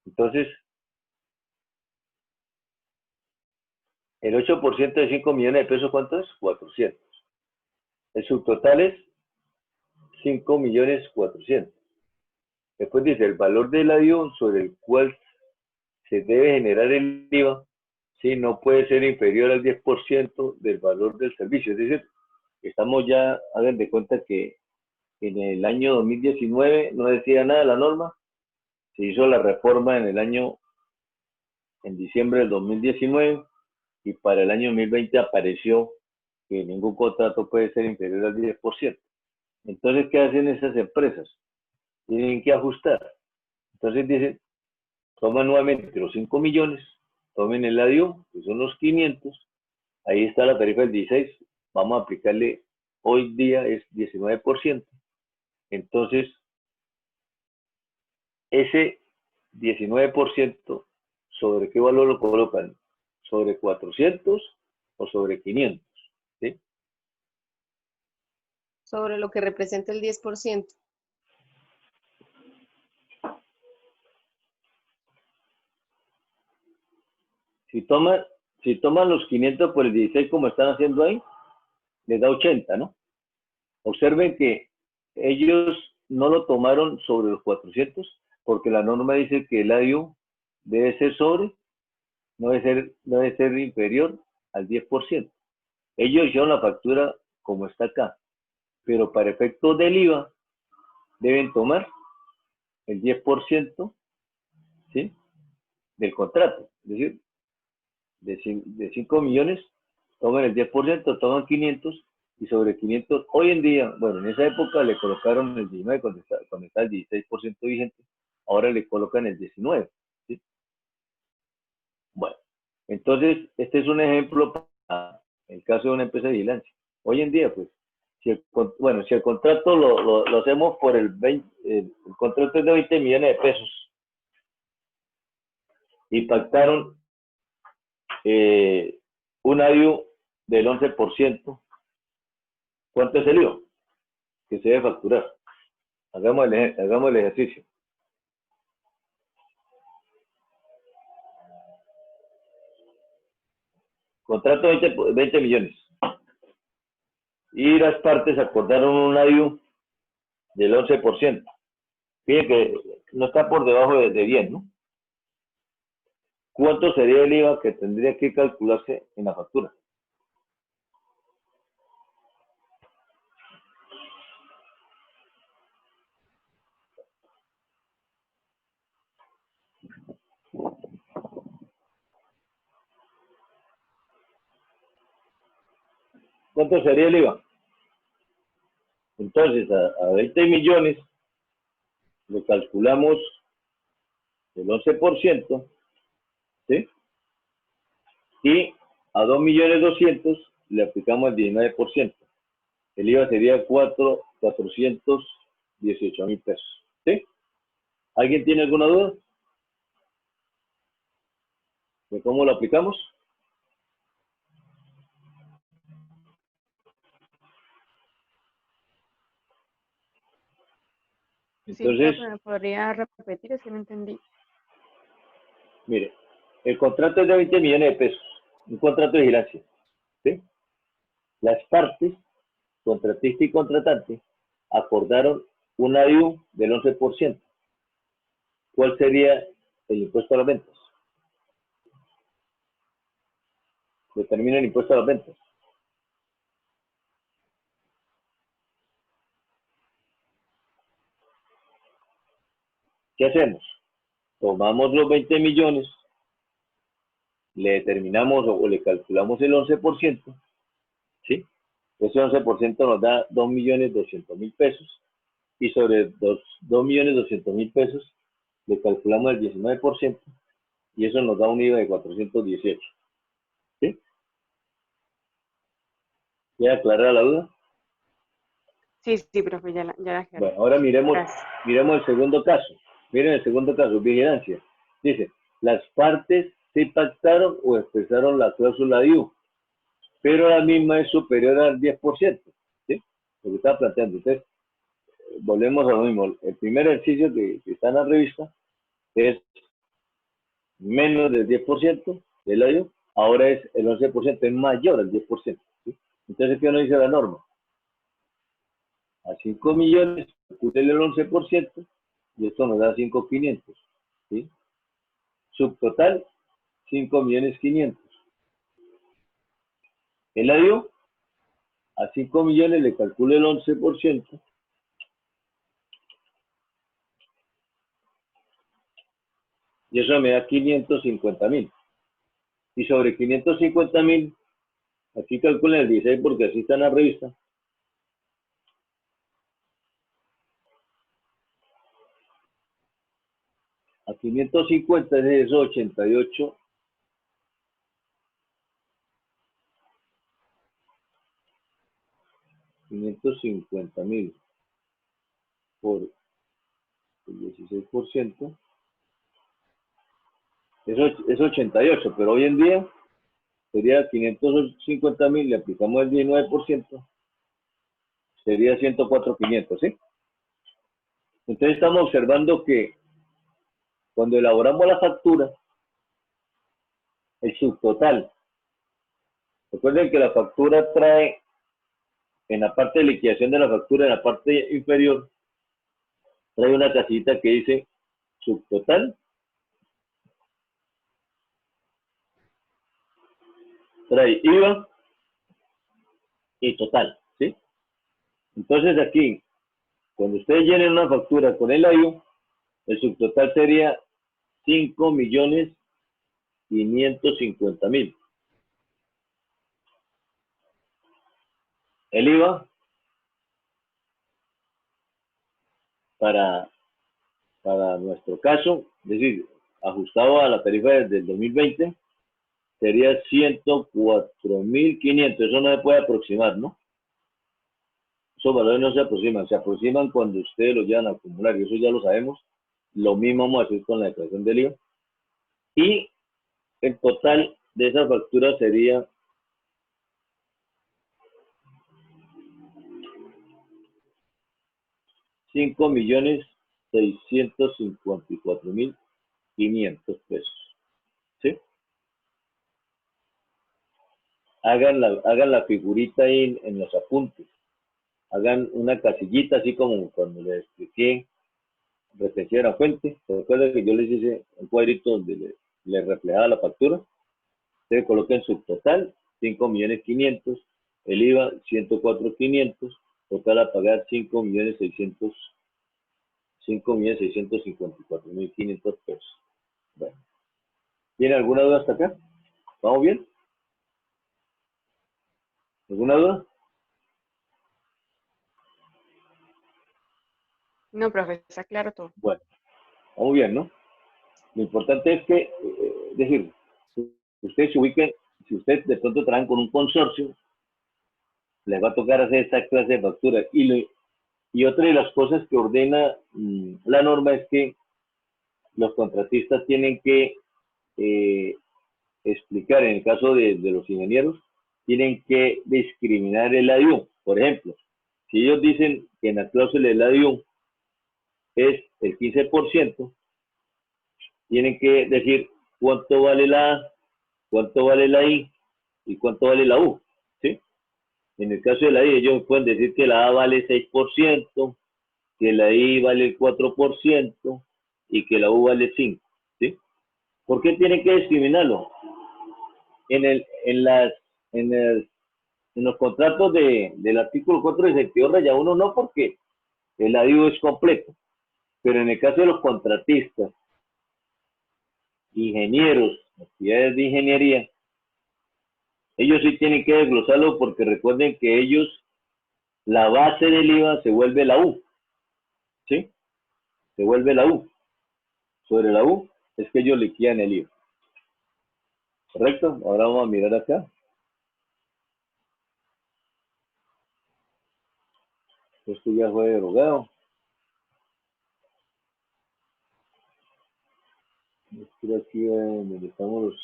Entonces, el 8% de 5 millones de pesos, ¿cuánto es? 400. El subtotal es 5 millones 400. Después dice, el valor del IVA sobre el cual se debe generar el IVA, ¿sí?, no puede ser inferior al 10% del valor del servicio. Es decir, estamos ya, hagan de cuenta que en el año 2019 no decía nada la norma, Se hizo la reforma en diciembre del 2019 y para el año 2020 apareció que ningún contrato puede ser inferior al 10%. Entonces, ¿qué hacen esas empresas? Tienen que ajustar. Entonces dicen, toman nuevamente los 5 millones, tomen el ADIO, que son los 500, ahí está la tarifa del 16, vamos a aplicarle, hoy día es 19%. Entonces, ese 19%, ¿sobre qué valor lo colocan? ¿Sobre 400 o sobre 500? ¿Sí? Sobre lo que representa el 10%. Si toman los 500 por el 16 como están haciendo ahí, les da 80, ¿no? Observen que ellos no lo tomaron sobre los 400 porque la norma dice que el ADIO debe ser no debe ser inferior al 10%. Ellos hicieron la factura como está acá, pero para efectos del IVA deben tomar el 10%, ¿sí?, del contrato. Es decir, de 5 millones, toman el 10%, toman 500, y sobre 500, hoy en día, bueno, en esa época le colocaron el 19 cuando está el 16% vigente, ahora le colocan el 19, ¿sí? Bueno, entonces, este es un ejemplo para el caso de una empresa de vigilancia. Hoy en día, pues, si el contrato lo hacemos por el contrato es de 20 millones de pesos, y pactaron un ADIO del 11%, ¿cuánto es el IVA que se debe facturar? Hagamos el ejercicio. Contrato 20 millones. Y las partes acordaron un ADIO del 11%. Fíjense que no está por debajo de 10, ¿no? ¿Cuánto sería el IVA que tendría que calcularse en la factura? ¿Cuánto sería el IVA? Entonces, a 20 millones le calculamos el 11%, ¿sí? Y a 2.200.000 le aplicamos el 19%. El IVA sería 418.000 pesos, ¿sí? ¿Alguien tiene alguna duda de cómo lo aplicamos? Entonces, Sí, ¿me podría repetir? Es que no entendí. mire, el contrato es de 20 millones de pesos, un contrato de vigilancia, ¿sí? Las partes, contratista y contratante, acordaron un ADIO del 11%. ¿Cuál sería el impuesto a las ventas? Determina el impuesto a las ventas. ¿Qué hacemos? Tomamos los 20 millones, le determinamos o le calculamos el 11%, ¿sí? Ese 11% nos da 2.200.000 pesos, y sobre 2.200.000 pesos le calculamos el 19%, y eso nos da un IVA de 418. ¿Sí? ¿Queda clara la duda? Sí, profe, ya la aclaré. Bueno, ahora miremos Gracias. el segundo caso. Miren el segundo caso, vigilancia. Dice, las partes se pactaron o expresaron la cláusula DIU, pero la misma es superior al 10%. ¿Sí? Lo que estaba planteando. Entonces, volvemos a lo mismo. El primer ejercicio que está en la revista es menos del 10% del DIU, ahora es el 11%, es mayor al 10%. ¿Sí? Entonces, ¿qué nos dice la norma? A 5 millones, calcúlele el 11%, y esto nos da 5.500. ¿Sí? Subtotal, 5.500.000. El ADIO, a 5 millones le calcula el 11%, y eso me da 550.000. Y sobre 550.000, aquí calculen el 16 porque así está en la revista. A 550 es eso, 88. $550.000 por el 16%. Eso es 88, pero hoy en día sería 550.000, le aplicamos el 19%, sería 104.500, ¿sí? Entonces estamos observando que cuando elaboramos la factura, el subtotal, recuerden que la factura trae, en la parte de liquidación de la factura, en la parte inferior, trae una casillita que dice subtotal, trae IVA y total, ¿sí? Entonces aquí, cuando ustedes llenen una factura con el IVA, el subtotal sería 5.550.000. El IVA para nuestro caso, es decir, ajustado a la tarifa del 2020, sería 104.500. Eso no se puede aproximar, ¿no? Esos valores no se aproximan cuando ustedes lo llevan a acumular, y eso ya lo sabemos. Lo mismo vamos a hacer con la declaración del IVA. Y el total de esa factura sería 5.654.500 pesos. ¿Sí? Hagan la figurita ahí en los apuntes. Hagan una casillita así como cuando les expliqué retención a la fuente. ¿Se acuerdan que yo les hice un cuadrito donde les reflejaba la factura? Ustedes coloquen su total, 5.500.000, el IVA 104.500, total a pagar 5.654.500 pesos. Bueno. ¿Tiene alguna duda hasta acá? ¿Vamos bien? ¿Alguna duda? No, profe, está claro todo. Bueno, vamos bien, ¿no? Lo importante es que, es decir, ustedes se ubiquen, si ustedes de pronto trabajan con un consorcio, les va a tocar hacer esta clase de factura. Y otra de las cosas que ordena la norma es que los contratistas tienen que explicar, en el caso de los ingenieros, tienen que discriminar el ADIU. Por ejemplo, si ellos dicen que en la cláusula del ADIU es el 15%, tienen que decir cuánto vale la A, cuánto vale la I y cuánto vale la U, ¿sí? En el caso de la I, ellos pueden decir que la A vale 6%, que la I vale el 4% y que la U vale 5%, ¿sí? ¿Por qué tienen que discriminarlo? En los contratos del artículo 462-1 no, porque el ADIU es completo, pero en el caso de los contratistas, ingenieros, actividades de ingeniería, ellos sí tienen que desglosarlo porque recuerden que ellos, la base del IVA se vuelve la U, ¿sí? Se vuelve la U. Sobre la U es que ellos liquidan el IVA. ¿Correcto? Ahora vamos a mirar acá. Esto ya fue derogado. Estoy aquí donde estamos los...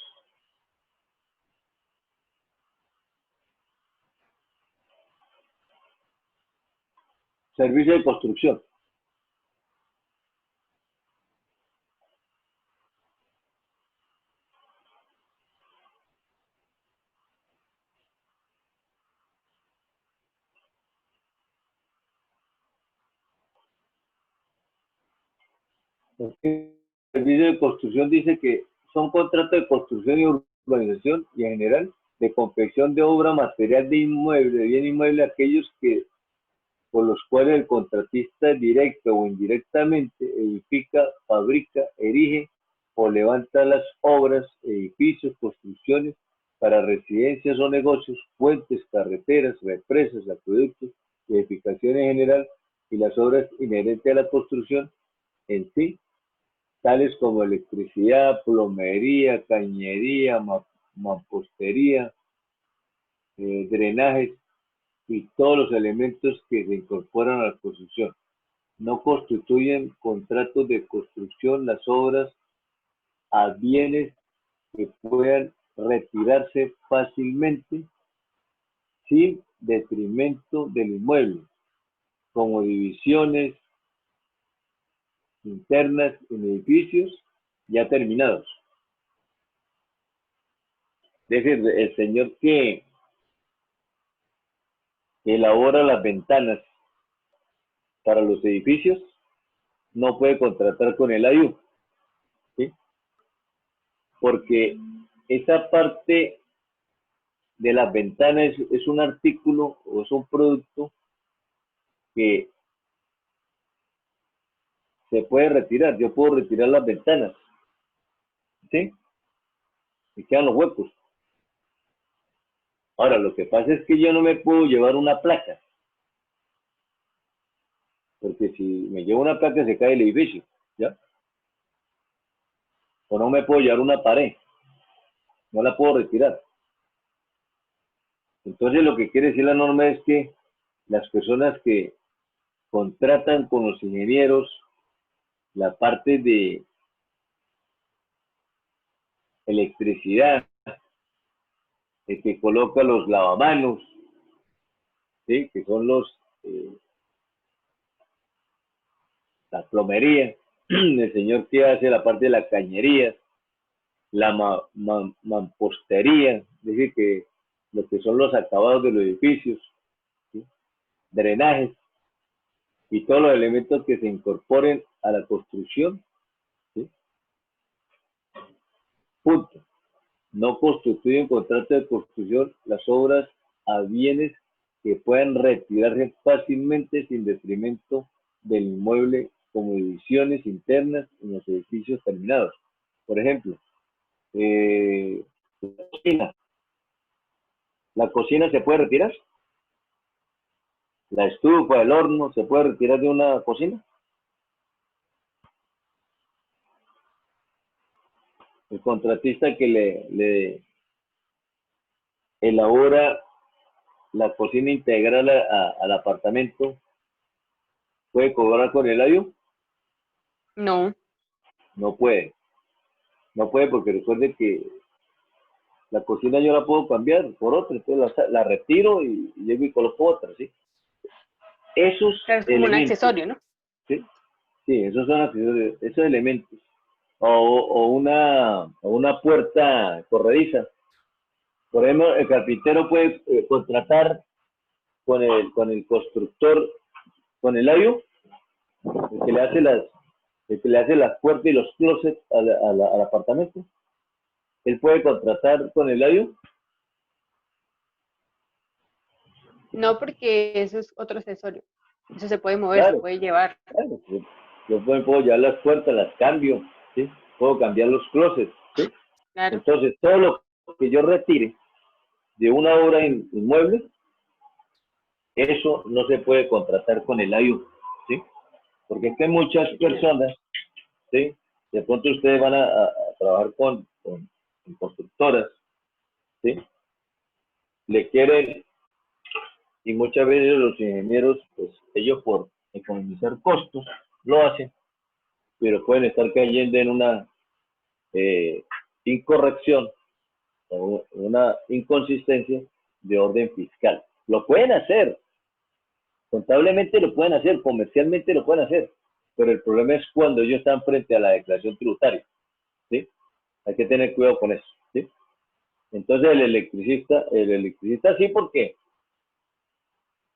Servicio de construcción. El servicio de construcción dice que son contratos de construcción y urbanización y en general de confección de obra, material de inmueble, de bien inmueble, aquellos que por los cuales el contratista directo o indirectamente edifica, fabrica, erige o levanta las obras, edificios, construcciones para residencias o negocios, puentes, carreteras, represas, acueductos, edificaciones en general y las obras inherentes a la construcción en sí, tales como electricidad, plomería, cañería, mampostería, drenajes y todos los elementos que se incorporan a la construcción. No constituyen contratos de construcción las obras a bienes que puedan retirarse fácilmente sin detrimento del inmueble, como divisiones internas en edificios ya terminados. Es decir, el señor que elabora las ventanas para los edificios no puede contratar con el AIU, ¿sí? Porque esa parte de las ventanas es un artículo o es un producto que se puede retirar. Yo puedo retirar las ventanas, ¿sí? Y quedan los huecos. Ahora, lo que pasa es que yo no me puedo llevar una placa, porque si me llevo una placa se cae el edificio, ¿ya? O no me puedo llevar una pared, no la puedo retirar. Entonces, lo que quiere decir la norma es que las personas que contratan con los ingenieros la parte de electricidad, el que coloca los lavamanos, ¿sí? Que son la plomería, el señor que hace la parte de la cañería, la mampostería, es decir, que lo que son los acabados de los edificios, ¿sí? Drenajes y todos los elementos que se incorporen a la construcción, ¿sí? Punto. No constituyen contrato de construcción las obras a bienes que puedan retirarse fácilmente sin detrimento del inmueble, como divisiones internas en los edificios terminados. Por ejemplo, la cocina. ¿La cocina se puede retirar? ¿La estufa, el horno, se puede retirar de una cocina? El contratista que le elabora la cocina integral al apartamento, ¿puede cobrar con el AIU? No. No puede. No puede porque recuerde que la cocina yo la puedo cambiar por otra, entonces la retiro y llego y coloco otra, ¿sí? Esos Es como un elementos, accesorio, ¿no? ¿sí? Sí, esos son accesorios, esos elementos. O una puerta corrediza. Por ejemplo, el carpintero puede contratar con el constructor, con el AIU, el que le hace las puertas y los closets al apartamento. Él puede contratar con el AIU. No, porque eso es otro accesorio. Eso se puede mover, Claro, se puede llevar. claro. Yo puedo llevar las puertas, las cambio, ¿sí? Puedo cambiar los closets, ¿sí? Claro. Entonces, todo lo que yo retire de una obra inmueble, eso no se puede contratar con el AIU, ¿sí? Porque es que muchas personas, ¿sí? De pronto ustedes van a trabajar con constructoras, ¿sí? Le quieren, y muchas veces los ingenieros, pues ellos por economizar costos, lo hacen, pero pueden estar cayendo en una incorrección o una inconsistencia de orden fiscal. Lo pueden hacer, contablemente lo pueden hacer, comercialmente lo pueden hacer, pero el problema es cuando ellos están frente a la declaración tributaria, ¿sí? Hay que tener cuidado con eso, ¿sí? Entonces el electricista sí, ¿por qué?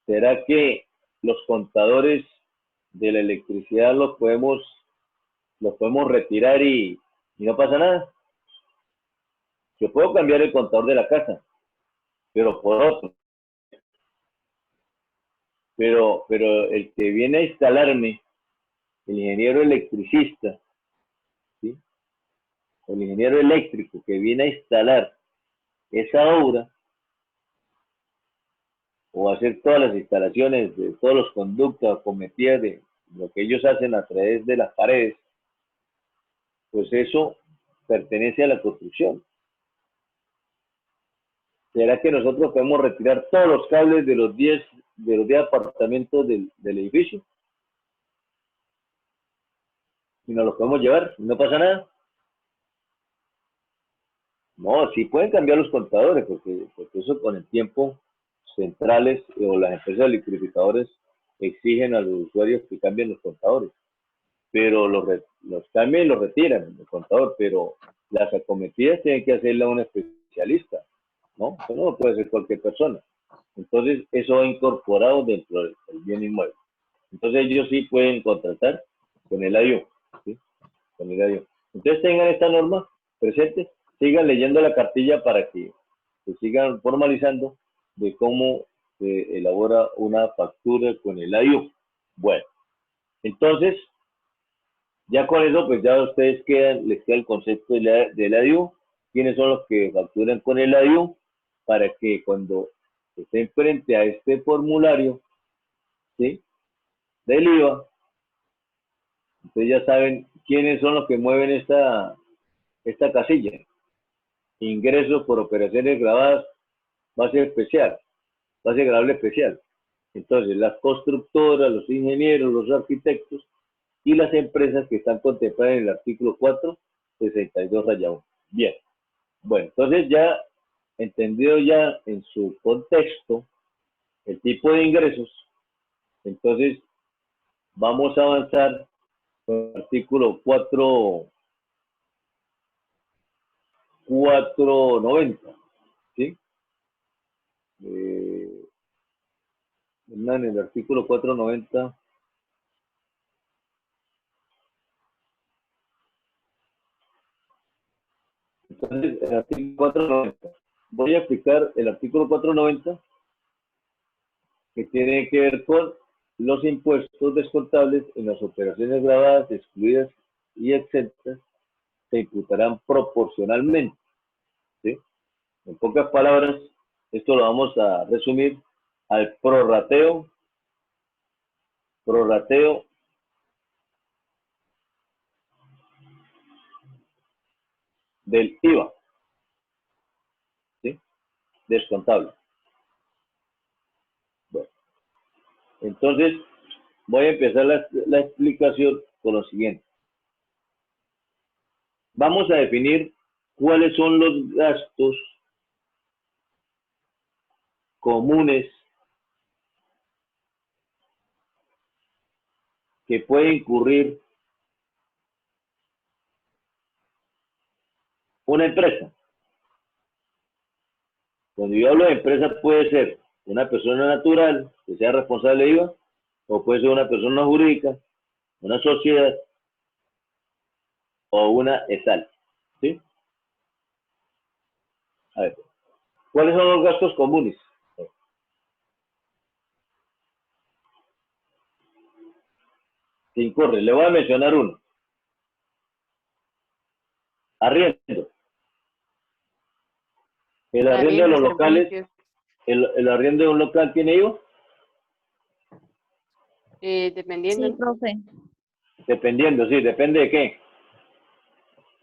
¿Será que los contadores de la electricidad los podemos retirar y no pasa nada? Yo puedo cambiar el contador de la casa, pero por otro. Pero el que viene a instalarme, el ingeniero electricista, ¿sí? o el ingeniero eléctrico que viene a instalar esa obra o hacer todas las instalaciones de todos los conductos cometidas de lo que ellos hacen a través de las paredes, pues eso pertenece a la construcción. ¿Será que nosotros podemos retirar todos los cables de los 10 apartamentos del edificio? Y nos los podemos llevar, no pasa nada. No, sí pueden cambiar los contadores, porque eso con el tiempo centrales o las empresas electrificadores exigen a los usuarios que cambien los contadores. Pero los cambian y los retiran el contador, pero las acometidas tienen que hacerla un especialista, ¿no? Eso no lo puede hacer cualquier persona. Entonces, eso va incorporado dentro del bien inmueble. Entonces, ellos sí pueden contratar con el AIU, ¿sí? Con el AIU. Entonces, tengan esta norma presente, sigan leyendo la cartilla para que se sigan formalizando de cómo se elabora una factura con el AIU. Bueno, entonces, ya con eso, pues ya ustedes les queda el concepto del AIU, quiénes son los que facturan con el AIU, para que cuando estén frente a este formulario, ¿sí?, del IVA, ustedes ya saben quiénes son los que mueven esta casilla. Ingresos por operaciones grabadas, base especial, base gravable especial. Entonces, las constructoras, los ingenieros, los arquitectos y las empresas que están contempladas en el artículo 462-1. Bien. Bueno, entonces ya entendido ya en su contexto el tipo de ingresos, entonces vamos a avanzar con el artículo 490, ¿sí? En el artículo 490, entonces el artículo 490, voy a explicar el artículo 490 que tiene que ver con los impuestos descontables en las operaciones grabadas, excluidas y exentas se imputarán proporcionalmente, ¿sí? En pocas palabras, esto lo vamos a resumir al prorrateo del IVA, ¿sí?, descontable. Bueno, entonces voy a empezar la explicación con lo siguiente. Vamos a definir cuáles son los gastos comunes que puede incurrir una empresa. Cuando yo hablo de empresa, puede ser una persona natural que sea responsable de IVA, o puede ser una persona jurídica, una sociedad o una ESAL, ¿sí? A ver, ¿cuáles son los gastos comunes? Que incurre, le voy a mencionar uno. Arriendo. El arriendo de los locales, el arriendo de un local tiene IVA. Dependiendo. Sí, profe. Dependiendo, sí, depende de qué.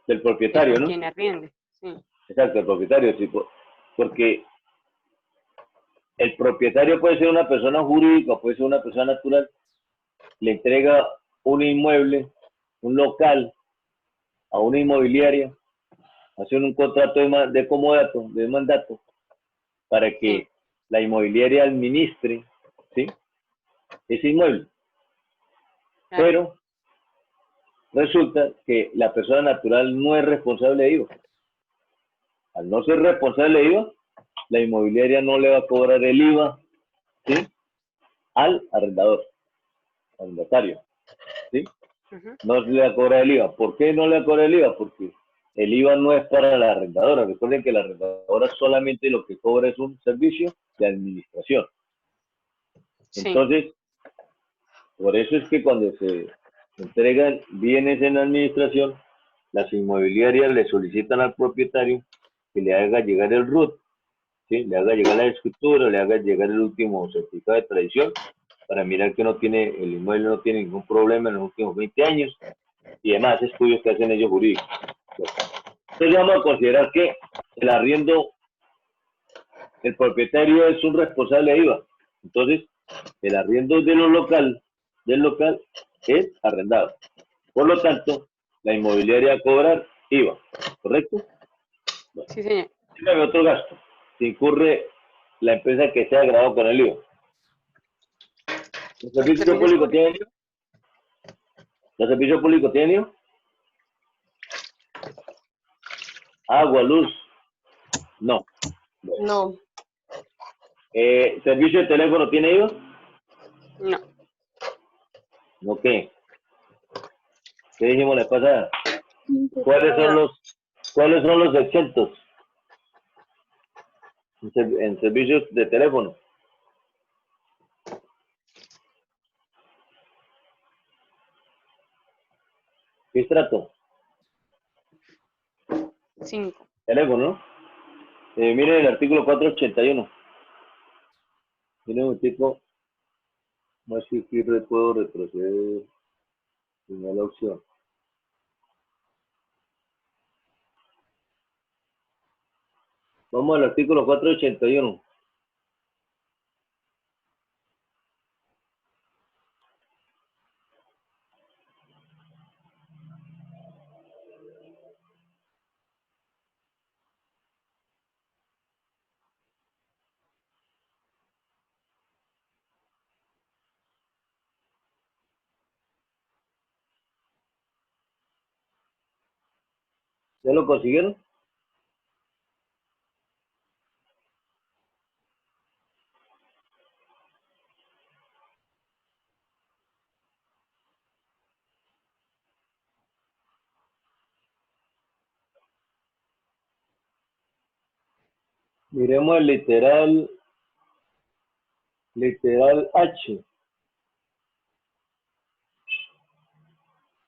Del propietario, ¿no? Quien arriende, sí. Exacto, el propietario, sí, porque el propietario puede ser una persona jurídica, puede ser una persona natural, le entrega un inmueble, un local, a una inmobiliaria, hacen un contrato de comodato, de mandato, para que la inmobiliaria administre, ¿sí?, ese inmueble. Claro. Pero resulta que la persona natural no es responsable de IVA. Al no ser responsable de IVA, la inmobiliaria no le va a cobrar el IVA, ¿sí?, al arrendador, al arrendatario, ¿sí? No le va a cobrar el IVA. ¿Por qué no le va a cobrar el IVA? Porque el IVA no es para la arrendadora. Recuerden que la arrendadora solamente lo que cobra es un servicio de administración. Sí. Entonces, por eso es que cuando se entregan bienes en administración, las inmobiliarias le solicitan al propietario que le haga llegar el RUT, ¿sí? Le haga llegar la escritura, le haga llegar el último certificado de tradición para mirar que el inmueble no tiene ningún problema en los últimos 20 años y demás estudios que hacen ellos jurídicos. Entonces vamos a considerar que el arriendo, el propietario es un responsable de IVA. Entonces, el arriendo del local es arrendado. Por lo tanto, la inmobiliaria va a cobrar IVA, ¿correcto? Bueno, Sí, señor. dígame otro gasto. Si incurre la empresa que sea grabado con el IVA. ¿El servicio público tiene IVA? ¿Los servicios públicos tienen IVA? Agua, luz. No. No, ¿Servicio de teléfono tiene IVA? No. Ok. ¿Qué dijimos la pasada? ¿Cuáles son los exentos en servicios de teléfono? ¿Qué estrato? 5. Teléfono, ¿no? Miren el artículo 481. Miren un tipo, más que aquí puedo retroceder en la opción. Vamos al artículo 481. ¿Ya lo consiguieron? Miremos el literal H.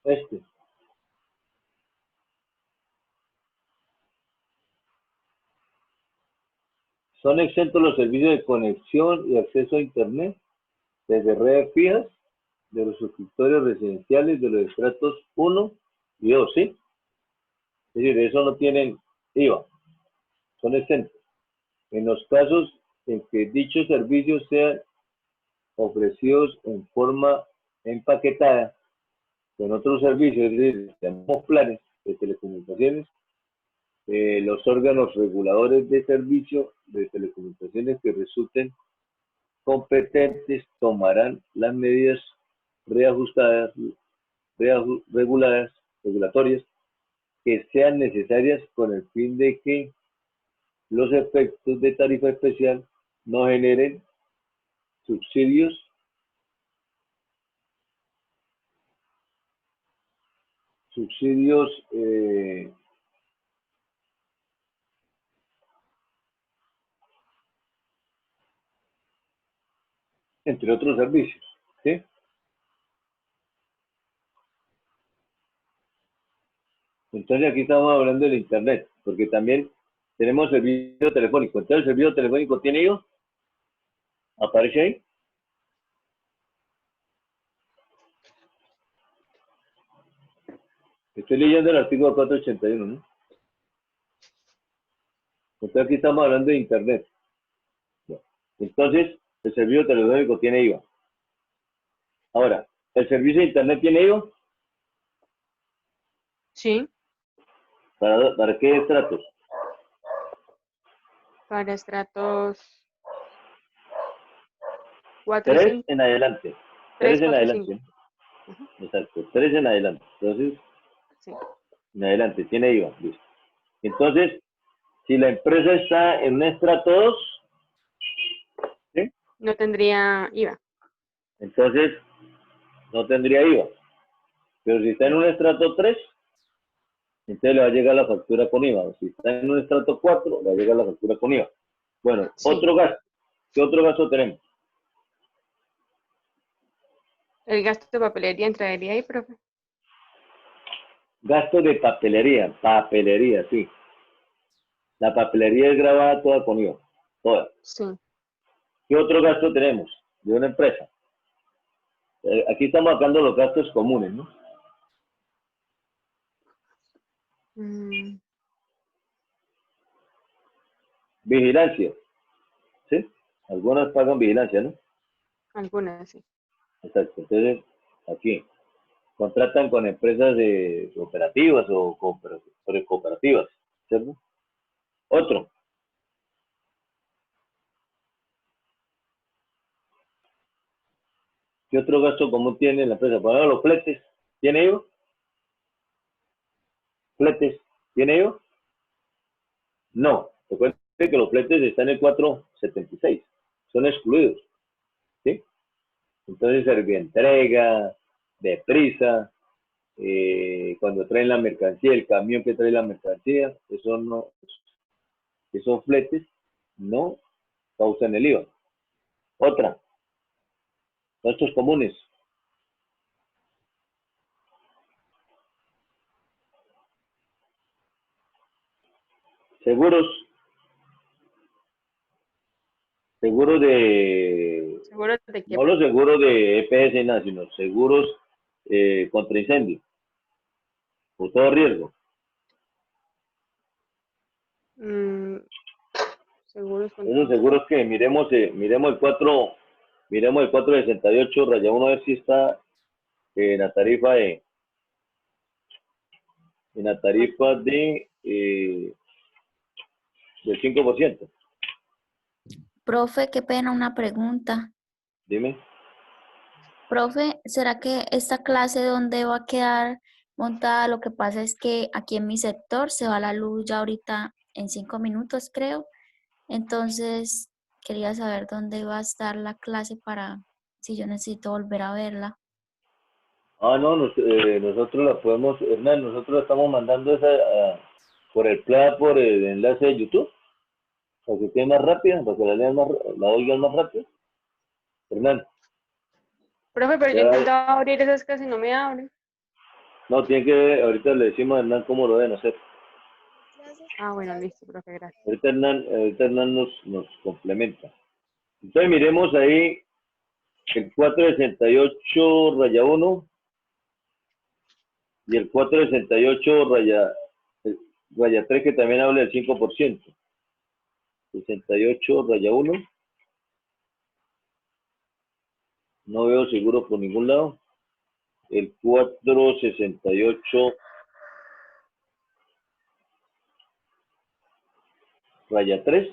Este. Son exentos los servicios de conexión y acceso a Internet desde redes fijas de los suscriptores residenciales de los estratos 1 y 2, ¿sí? Es decir, eso no tienen IVA, son exentos. En los casos en que dichos servicios sean ofrecidos en forma empaquetada con otros servicios, es decir, llamamos planes de telecomunicaciones, los órganos reguladores de servicio de telecomunicaciones que resulten competentes tomarán las medidas regulatorias que sean necesarias con el fin de que los efectos de tarifa especial no generen subsidios entre otros servicios, ¿sí? Entonces aquí estamos hablando del Internet, porque también tenemos servicio telefónico. Entonces el servicio telefónico tiene IVA, aparece ahí. Estoy leyendo el artículo 481, ¿no? Entonces aquí estamos hablando de Internet. Entonces el servicio telefónico tiene IVA. Ahora, ¿el servicio de Internet tiene IVA? Sí. ¿Para qué estratos? Para estratos 4 y 3 5. en adelante. 3, 3 en 4 y adelante. 5. Exacto, 3 en adelante. Entonces, Sí. en adelante, tiene IVA. Listo. Entonces, si la empresa está en un estrato 2, ¿sí? No tendría IVA. Entonces no tendría IVA. Pero si está en un estrato 3, entonces le va a llegar la factura con IVA. Si está en un estrato 4, le va a llegar la factura con IVA. Bueno, Sí. otro gasto. ¿Qué otro gasto tenemos? El gasto de papelería entraría ahí, profe. Gastos de papelería, sí. La papelería es grabada toda con IVA, toda. Sí. ¿Qué otro gasto tenemos de una empresa? Aquí estamos sacando los gastos comunes, ¿no? Mm, Vigilancia, ¿sí? Algunas pagan vigilancia, ¿no? algunas, sí. Exacto. Entonces, aquí, contratan con empresas de cooperativas o cooperativas, ¿cierto? Otro. ¿Qué otro gasto común tiene la empresa? Por ejemplo, los fletes. ¿Tiene IVA? ¿Fletes? ¿Tiene IVA? No. Recuerden que los fletes están en 476. Son excluidos. ¿Sí? Entonces, Servientrega, Deprisa, cuando traen la mercancía, el camión que trae la mercancía, esos fletes no causan el IVA. Otra, gastos comunes. Seguros de, ¿Seguro de qué? no los seguros de EPS, nada, sino seguros contra incendio, por todo riesgo. Seguros Esos seguros que miremos el 468 raya 1 a ver si está en la tarifa de del 5%. Profe, qué pena, una pregunta. Dime. Profe, ¿será que esta clase dónde va a quedar montada? Lo que pasa es que aquí en mi sector se va la luz ya ahorita en 5 minutos, creo. Entonces, quería saber dónde va a estar la clase para si yo necesito volver a verla. No, nosotros la podemos, Hernán, nosotros la estamos mandando por el enlace de YouTube, para que quede más rápida, para que la oigan más rápido. Hernán. Profe, pero yo Ya, intentaba abrir esas clases y no me abren. no, tiene que, ahorita le decimos a Hernán cómo lo deben hacer. Ah, bueno, listo, profe, gracias. Ahorita Hernán nos complementa. Entonces miremos ahí el 468 raya 1 y el 468 raya 3 que también habla del 5%. 68 raya 1. No veo seguro por ningún lado. El 468 raya 3.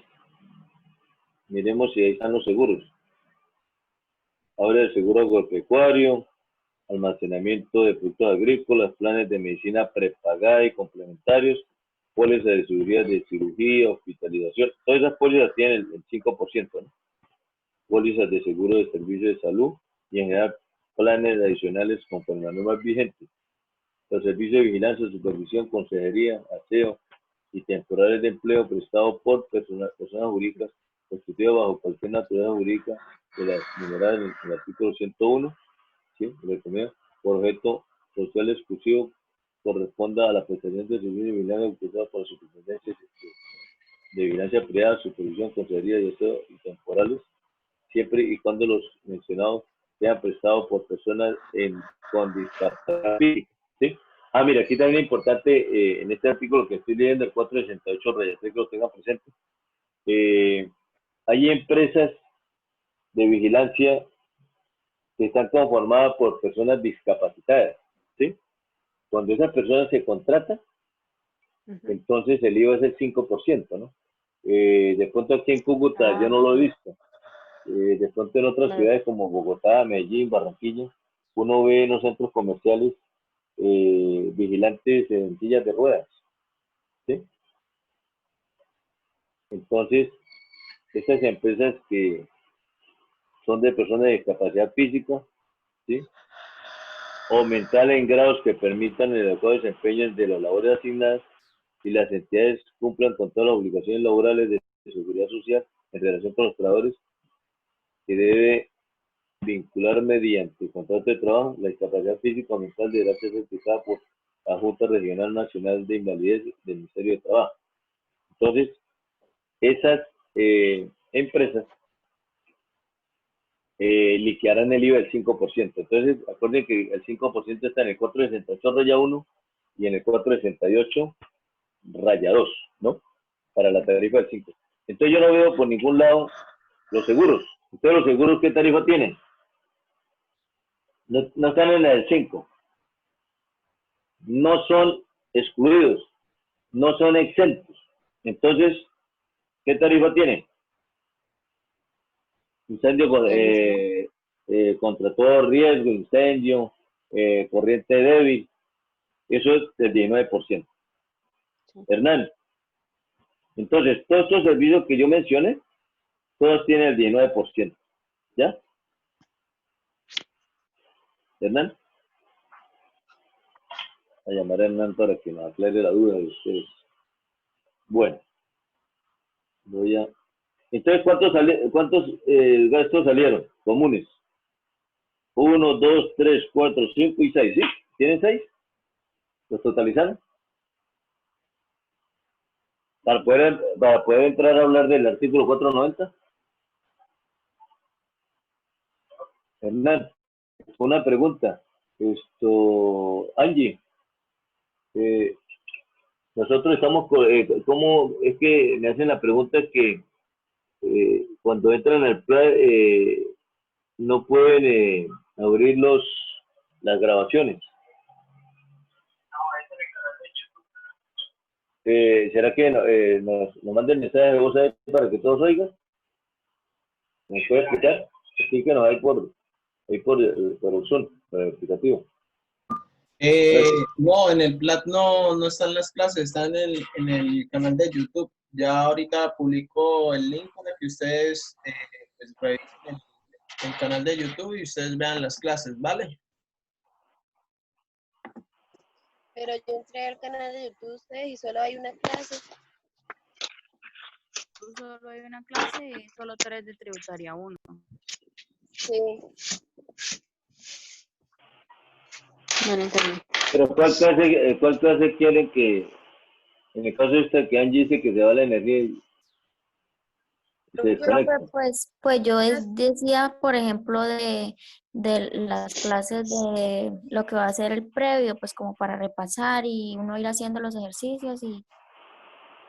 Miremos si ahí están los seguros. Habla del seguro agropecuario, almacenamiento de productos agrícolas, planes de medicina prepagada y complementarios, pólizas de seguridad de cirugía, hospitalización. Todas esas pólizas tienen el 5%, ¿no? Pólizas de seguro de servicios de salud y en general planes adicionales conforme a las normas vigentes. Los servicios de vigilancia, supervisión, consejería, aseo y temporales de empleo prestados por personas jurídicas constituidas bajo cualquier naturaleza jurídica de las numeradas en el artículo 101, ¿sí? Por objeto social exclusivo corresponda a la prestación de servicios de vigilancia autorizados por la superintendencia de vigilancia privada, supervisión, consejería y aseo y temporales, siempre y cuando los mencionados sean prestados por personas con discapacidad física, ¿sí? Mira, aquí también es importante, en este artículo que estoy leyendo, el 468 raya 3, que lo tengan presente, hay empresas de vigilancia que están conformadas por personas discapacitadas, ¿sí? Cuando esas personas se contratan, entonces el IVA es el 5%, ¿no? De pronto aquí en Cúcuta yo no lo he visto. De pronto en otras ciudades como Bogotá, Medellín, Barranquilla, uno ve en los centros comerciales vigilantes en sillas de ruedas, ¿sí? Entonces, estas empresas que son de personas de discapacidad física, ¿sí? O mental en grados que permitan el adecuado desempeño de las labores asignadas y las entidades cumplan con todas las obligaciones laborales de seguridad social en relación con los trabajadores, que debe vincular mediante contrato de trabajo. La discapacidad física o mental deberá ser certificada por a Junta Regional Nacional de Invalidez del Ministerio de Trabajo. Entonces, esas empresas liquidarán el IVA del 5%. Entonces, acuérdense que el 5% está en el 468 raya 1 y en el 468 raya 2, ¿no? Para la tarifa del 5. Entonces, yo no veo por ningún lado los seguros. Ustedes los seguros, ¿qué tarifa tienen? No están en la del 5. No son excluidos. No son exentos. Entonces, ¿qué tarifa tienen? Incendio contra todo riesgo, incendio, corriente débil. Eso es del 19%. Hernán. Entonces, todos estos servicios que yo mencioné, todos tienen el 19%. ¿Ya? Hernán. A llamar a Hernán para que nos aclare la duda de ustedes. Bueno. Voy a... Entonces, ¿cuántos gastos salieron? Comunes. 1, 2, 3, 4, 5 y 6. ¿Sí? ¿Tienen 6? ¿Los totalizaron? Para poder entrar a hablar del artículo 490. Hernán, una pregunta. Angie, nosotros estamos, ¿cómo es que me hacen la pregunta que cuando entran al plan no pueden abrir las grabaciones? ¿Será que nos manden mensajes de voz ahí para que todos oigan? ¿Me puede explicar? Explíquenos ahí por el Zoom, por el aplicativo. No, en el Plat no están las clases, están en el canal de YouTube. Ya ahorita publico el link para que ustedes pues, revisen el canal de YouTube y ustedes vean las clases, ¿vale? Pero yo entré al canal de YouTube de ustedes y solo hay una clase. Solo hay una clase y solo 3 de tributaria 1. Sí. No lo entendí. Pero ¿cuál clase quieren que, en el caso de esta que Angie dice que se va la energía y se desconecta? Pues yo decía, por ejemplo, de las clases de lo que va a ser el previo, pues como para repasar y uno ir haciendo los ejercicios y...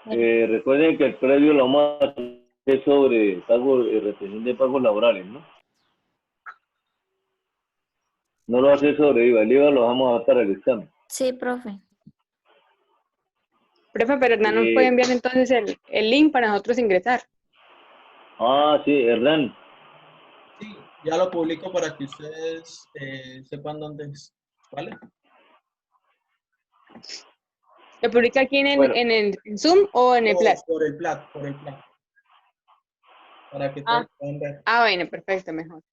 Recuerden que el previo lo vamos a hacer sobre pago y retención de pagos laborales, ¿no? No lo hace sobre IVA, el IVA lo vamos a dar para el examen. Sí, profe. Profe, pero Hernán nos puede enviar entonces el link para nosotros ingresar. Ah, sí, Hernán. Sí, ya lo publico para que ustedes sepan dónde es, ¿vale? ¿Lo publica aquí en Bueno. en Zoom o en el Plat? Por el Plat. Para que todos puedan ver. Ah, bueno, perfecto, mejor.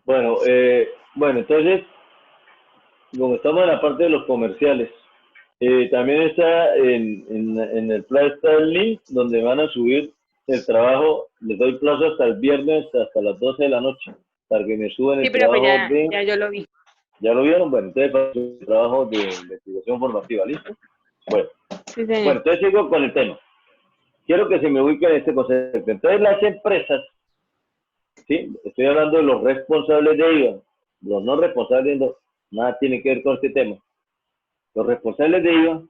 Bueno, entonces, como estamos en la parte de los comerciales, también está en el Plat está el link donde van a subir el trabajo. Les doy plazo hasta el viernes, hasta las 12 de la noche, para que me suban el trabajo. Pero ya yo lo vi. ¿Ya lo vieron? Bueno, entonces para el trabajo de investigación formativa, ¿listo? Bueno, Sí, señor. bueno, entonces sigo con el tema. Quiero que se me ubique en este concepto. Entonces las empresas, ¿sí? Estoy hablando de los responsables de IVA. Los no responsables nada tiene que ver con este tema. Los responsables de IVA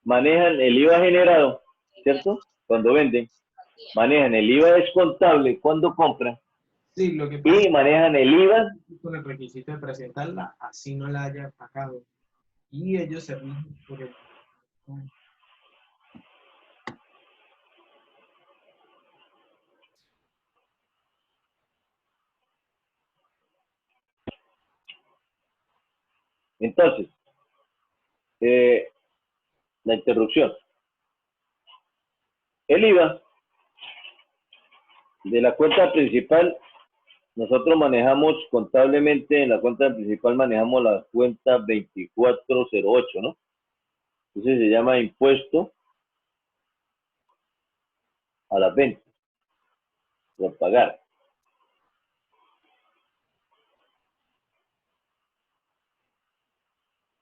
manejan el IVA generado, ¿cierto? Cuando venden. Manejan el IVA descontable cuando compran. Sí, lo que pasa Y manejan el IVA con el requisito de presentarla, así no la haya pagado. Y ellos se rigen por el... Entonces, la interrupción. El IVA de la cuenta principal, nosotros manejamos contablemente, en la cuenta principal manejamos la cuenta 2408, ¿no? Entonces se llama impuesto a las ventas por pagar.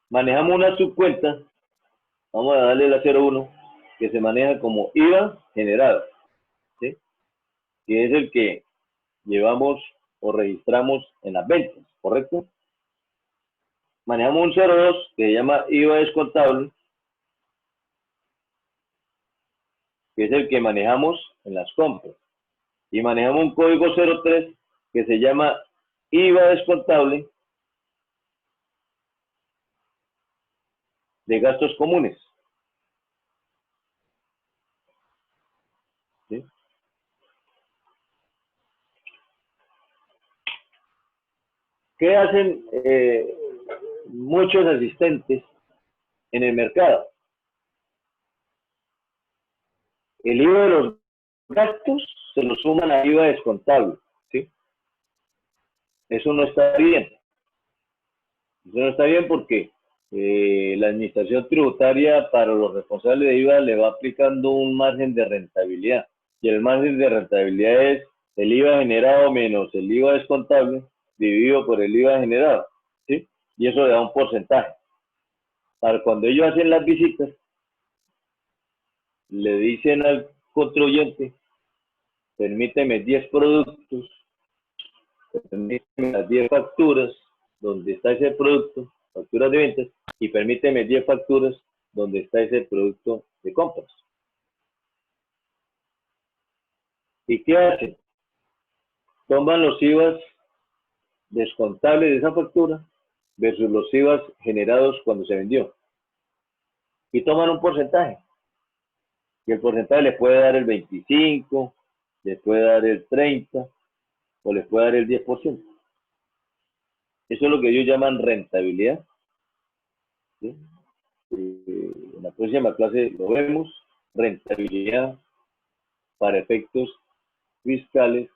Manejamos una subcuenta vamos a darle la 01, que se maneja como IVA generado, ¿sí? Que es el que llevamos o registramos en las ventas, ¿correcto? Manejamos un 02 que se llama IVA descontable, que es el que manejamos en las compras. Y manejamos un código 03 que se llama IVA descontable de gastos comunes. ¿Sí? ¿Qué hacen muchos asistentes en el mercado? El IVA de los gastos se lo suman a IVA descontable, ¿sí? Eso no está bien. Eso no está bien porque la administración tributaria para los responsables de IVA le va aplicando un margen de rentabilidad. Y el margen de rentabilidad es el IVA generado menos el IVA descontable dividido por el IVA generado, ¿sí? Y eso le da un porcentaje. Para cuando ellos hacen las visitas, le dicen al contribuyente, permíteme 10 productos, permíteme las 10 facturas donde está ese producto, facturas de ventas, y permíteme 10 facturas donde está ese producto de compras. ¿Y qué hacen? Toman los IVAs descontables de esa factura versus los IVAs generados cuando se vendió. Y toman un porcentaje. Y el porcentaje les puede dar el 25, les puede dar el 30 o les puede dar el 10%. Eso es lo que ellos llaman rentabilidad. ¿Sí? En la próxima clase lo vemos. Rentabilidad para efectos fiscales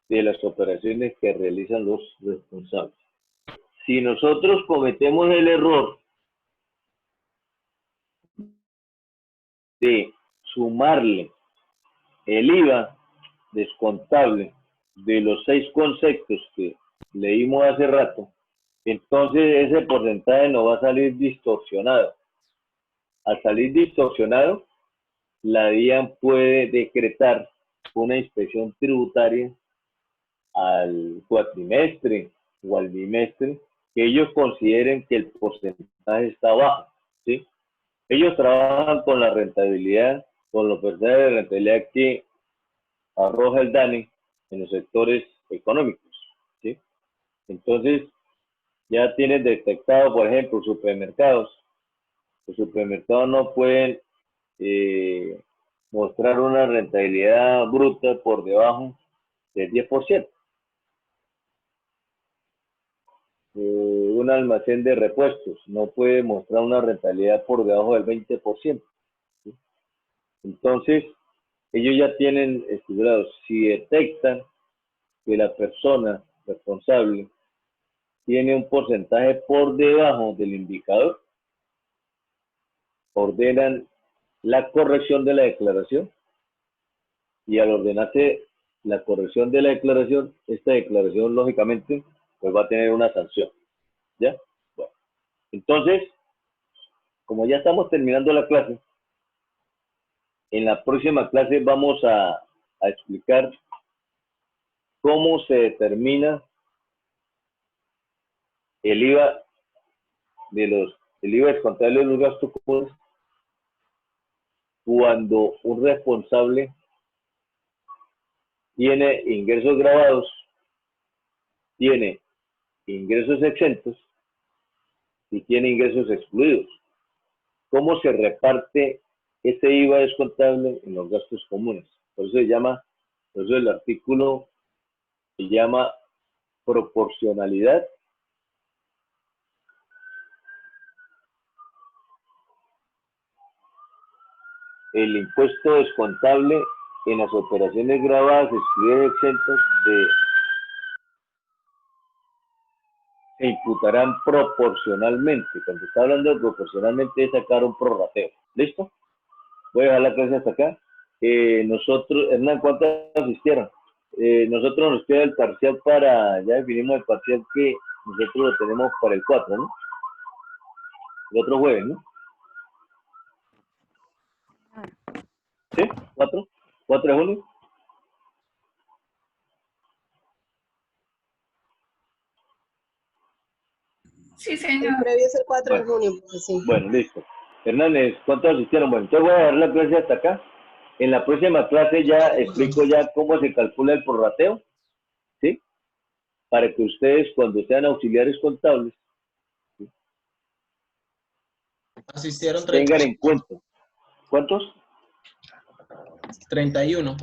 de las operaciones que realizan los responsables. Si nosotros cometemos el error de sumarle el IVA descontable de los 6 conceptos que leímos hace rato, entonces ese porcentaje no va a salir distorsionado. Al salir distorsionado, la DIAN puede decretar una inspección tributaria al cuatrimestre o al bimestre que ellos consideren que el porcentaje está bajo, ¿sí? Ellos trabajan con la rentabilidad, con los porcentajes de rentabilidad que arroja el DANE en los sectores económicos, ¿sí? Entonces, ya tienes detectado, por ejemplo, supermercados. Los supermercados no pueden mostrar una rentabilidad bruta por debajo del 10%. Un almacén de repuestos no puede mostrar una rentabilidad por debajo del 20%. ¿Sí? Entonces, ellos ya tienen estipulados, si detectan que la persona responsable tiene un porcentaje por debajo del indicador, ordenan la corrección de la declaración y al ordenarse la corrección de la declaración, esta declaración lógicamente pues va a tener una sanción. ¿Ya? Bueno, entonces, como ya estamos terminando la clase, en la próxima clase vamos a explicar cómo se determina el IVA el IVA descontable de los gastos comunes cuando un responsable tiene ingresos grabados, tiene ingresos exentos y tiene ingresos excluidos. ¿Cómo se reparte ese IVA descontable en los gastos comunes? Por eso el artículo se llama proporcionalidad el impuesto descontable en las operaciones grabadas, excluidas, exentas se imputarán proporcionalmente. Cuando está hablando de proporcionalmente es sacar un prorrateo. ¿Listo? Voy a dejar la clase hasta acá. Nosotros, Hernán, ¿cuántos asistieron? Nosotros nos queda el parcial ya definimos el parcial que nosotros lo tenemos para el 4, ¿no? El otro jueves, ¿no? ¿Sí? ¿4? ¿4 de junio? Sí, El señor. previo es el 4 de Bueno. junio, pues sí. Bueno, listo. Hernández, ¿cuántos asistieron? Bueno, entonces voy a dejar la clase hasta acá. En la próxima clase ya explico ya cómo se calcula el prorrateo, ¿sí? Para que ustedes, cuando sean auxiliares contables, Asistieron tengan en cuenta. ¿Cuántos? 31.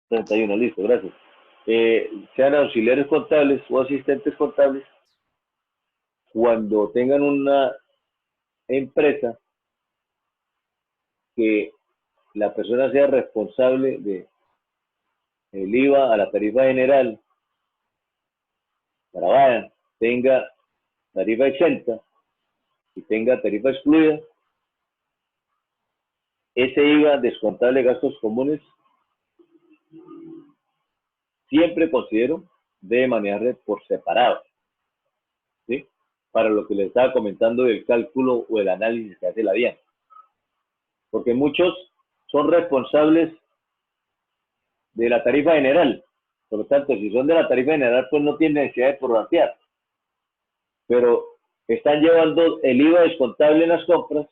31, listo, gracias. Sean auxiliares contables o asistentes contables, cuando tengan una empresa que la persona sea responsable de el IVA a la tarifa general, para tenga tarifa exenta y tenga tarifa excluida, ese IVA descontable de gastos comunes, siempre considero debe manejarse por separado, ¿sí? Para lo que les estaba comentando del cálculo o el análisis que hace la DIAN. Porque muchos son responsables de la tarifa general. Por lo tanto, si son de la tarifa general, pues no tienen necesidad de prorratear. Pero están llevando el IVA descontable en las compras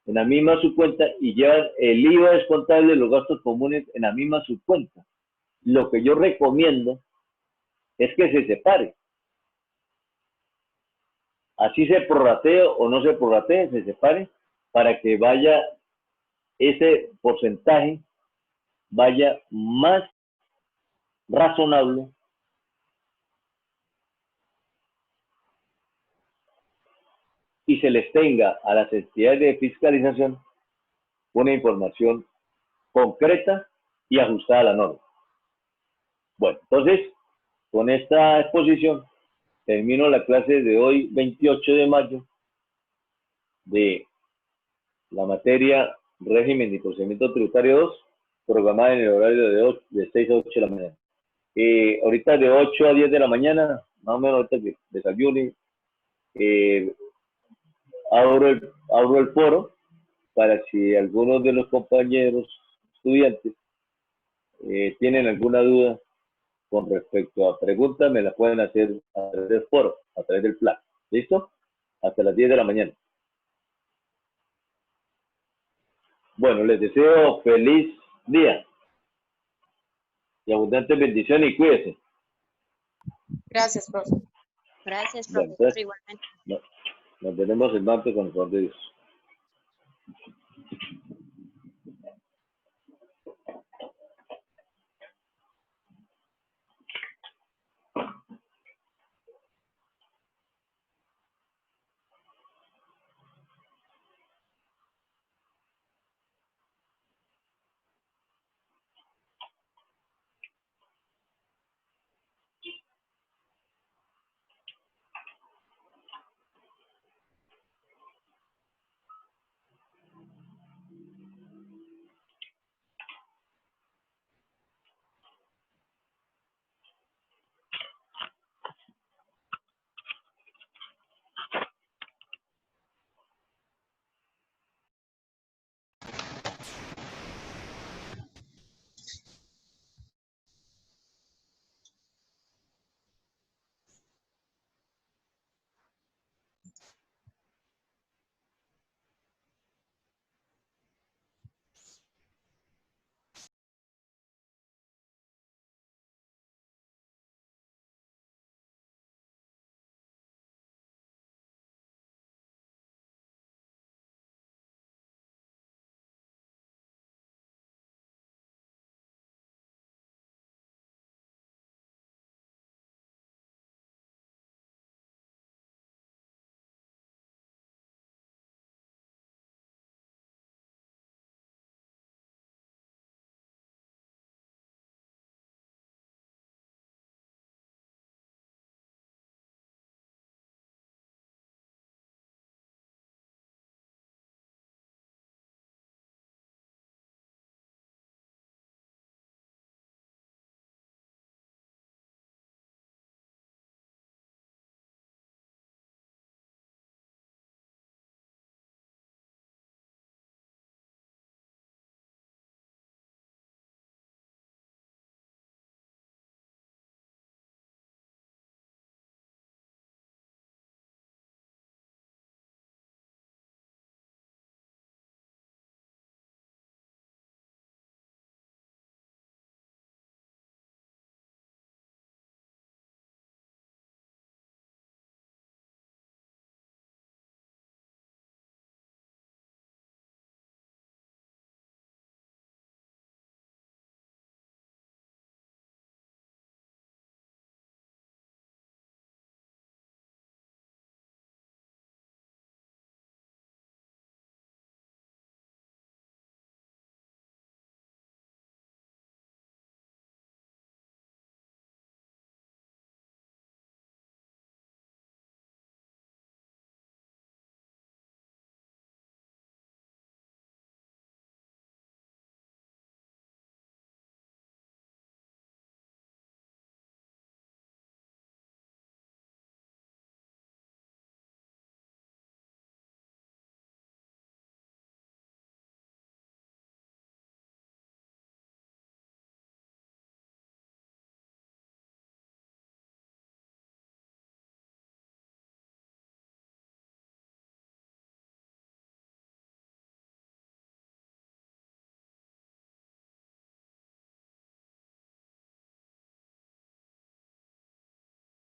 en la misma subcuenta y llevan el IVA descontable de los gastos comunes en la misma subcuenta. Lo que yo recomiendo es que se separe. Así se prorratee o no se prorratee, se separe para que vaya ese porcentaje vaya más razonable y se les tenga a las entidades de fiscalización una información concreta y ajustada a la norma. Bueno, entonces, con esta exposición, termino la clase de hoy, 28 de mayo, de la materia régimen y procedimiento tributario 2, programada en el horario de 6 a 8 de la mañana. Ahorita de 8 a 10 de la mañana, más o menos ahorita que desayune, abro el foro para si algunos de los compañeros estudiantes tienen alguna duda con respecto a preguntas, me las pueden hacer a través del foro, a través del plan. ¿Listo? Hasta las 10 de la mañana. Bueno, les deseo feliz día y abundantes bendiciones y cuídense. Gracias, profe. Gracias, Bueno, profesor, entonces, igualmente. nos veremos el martes con el favor de Dios.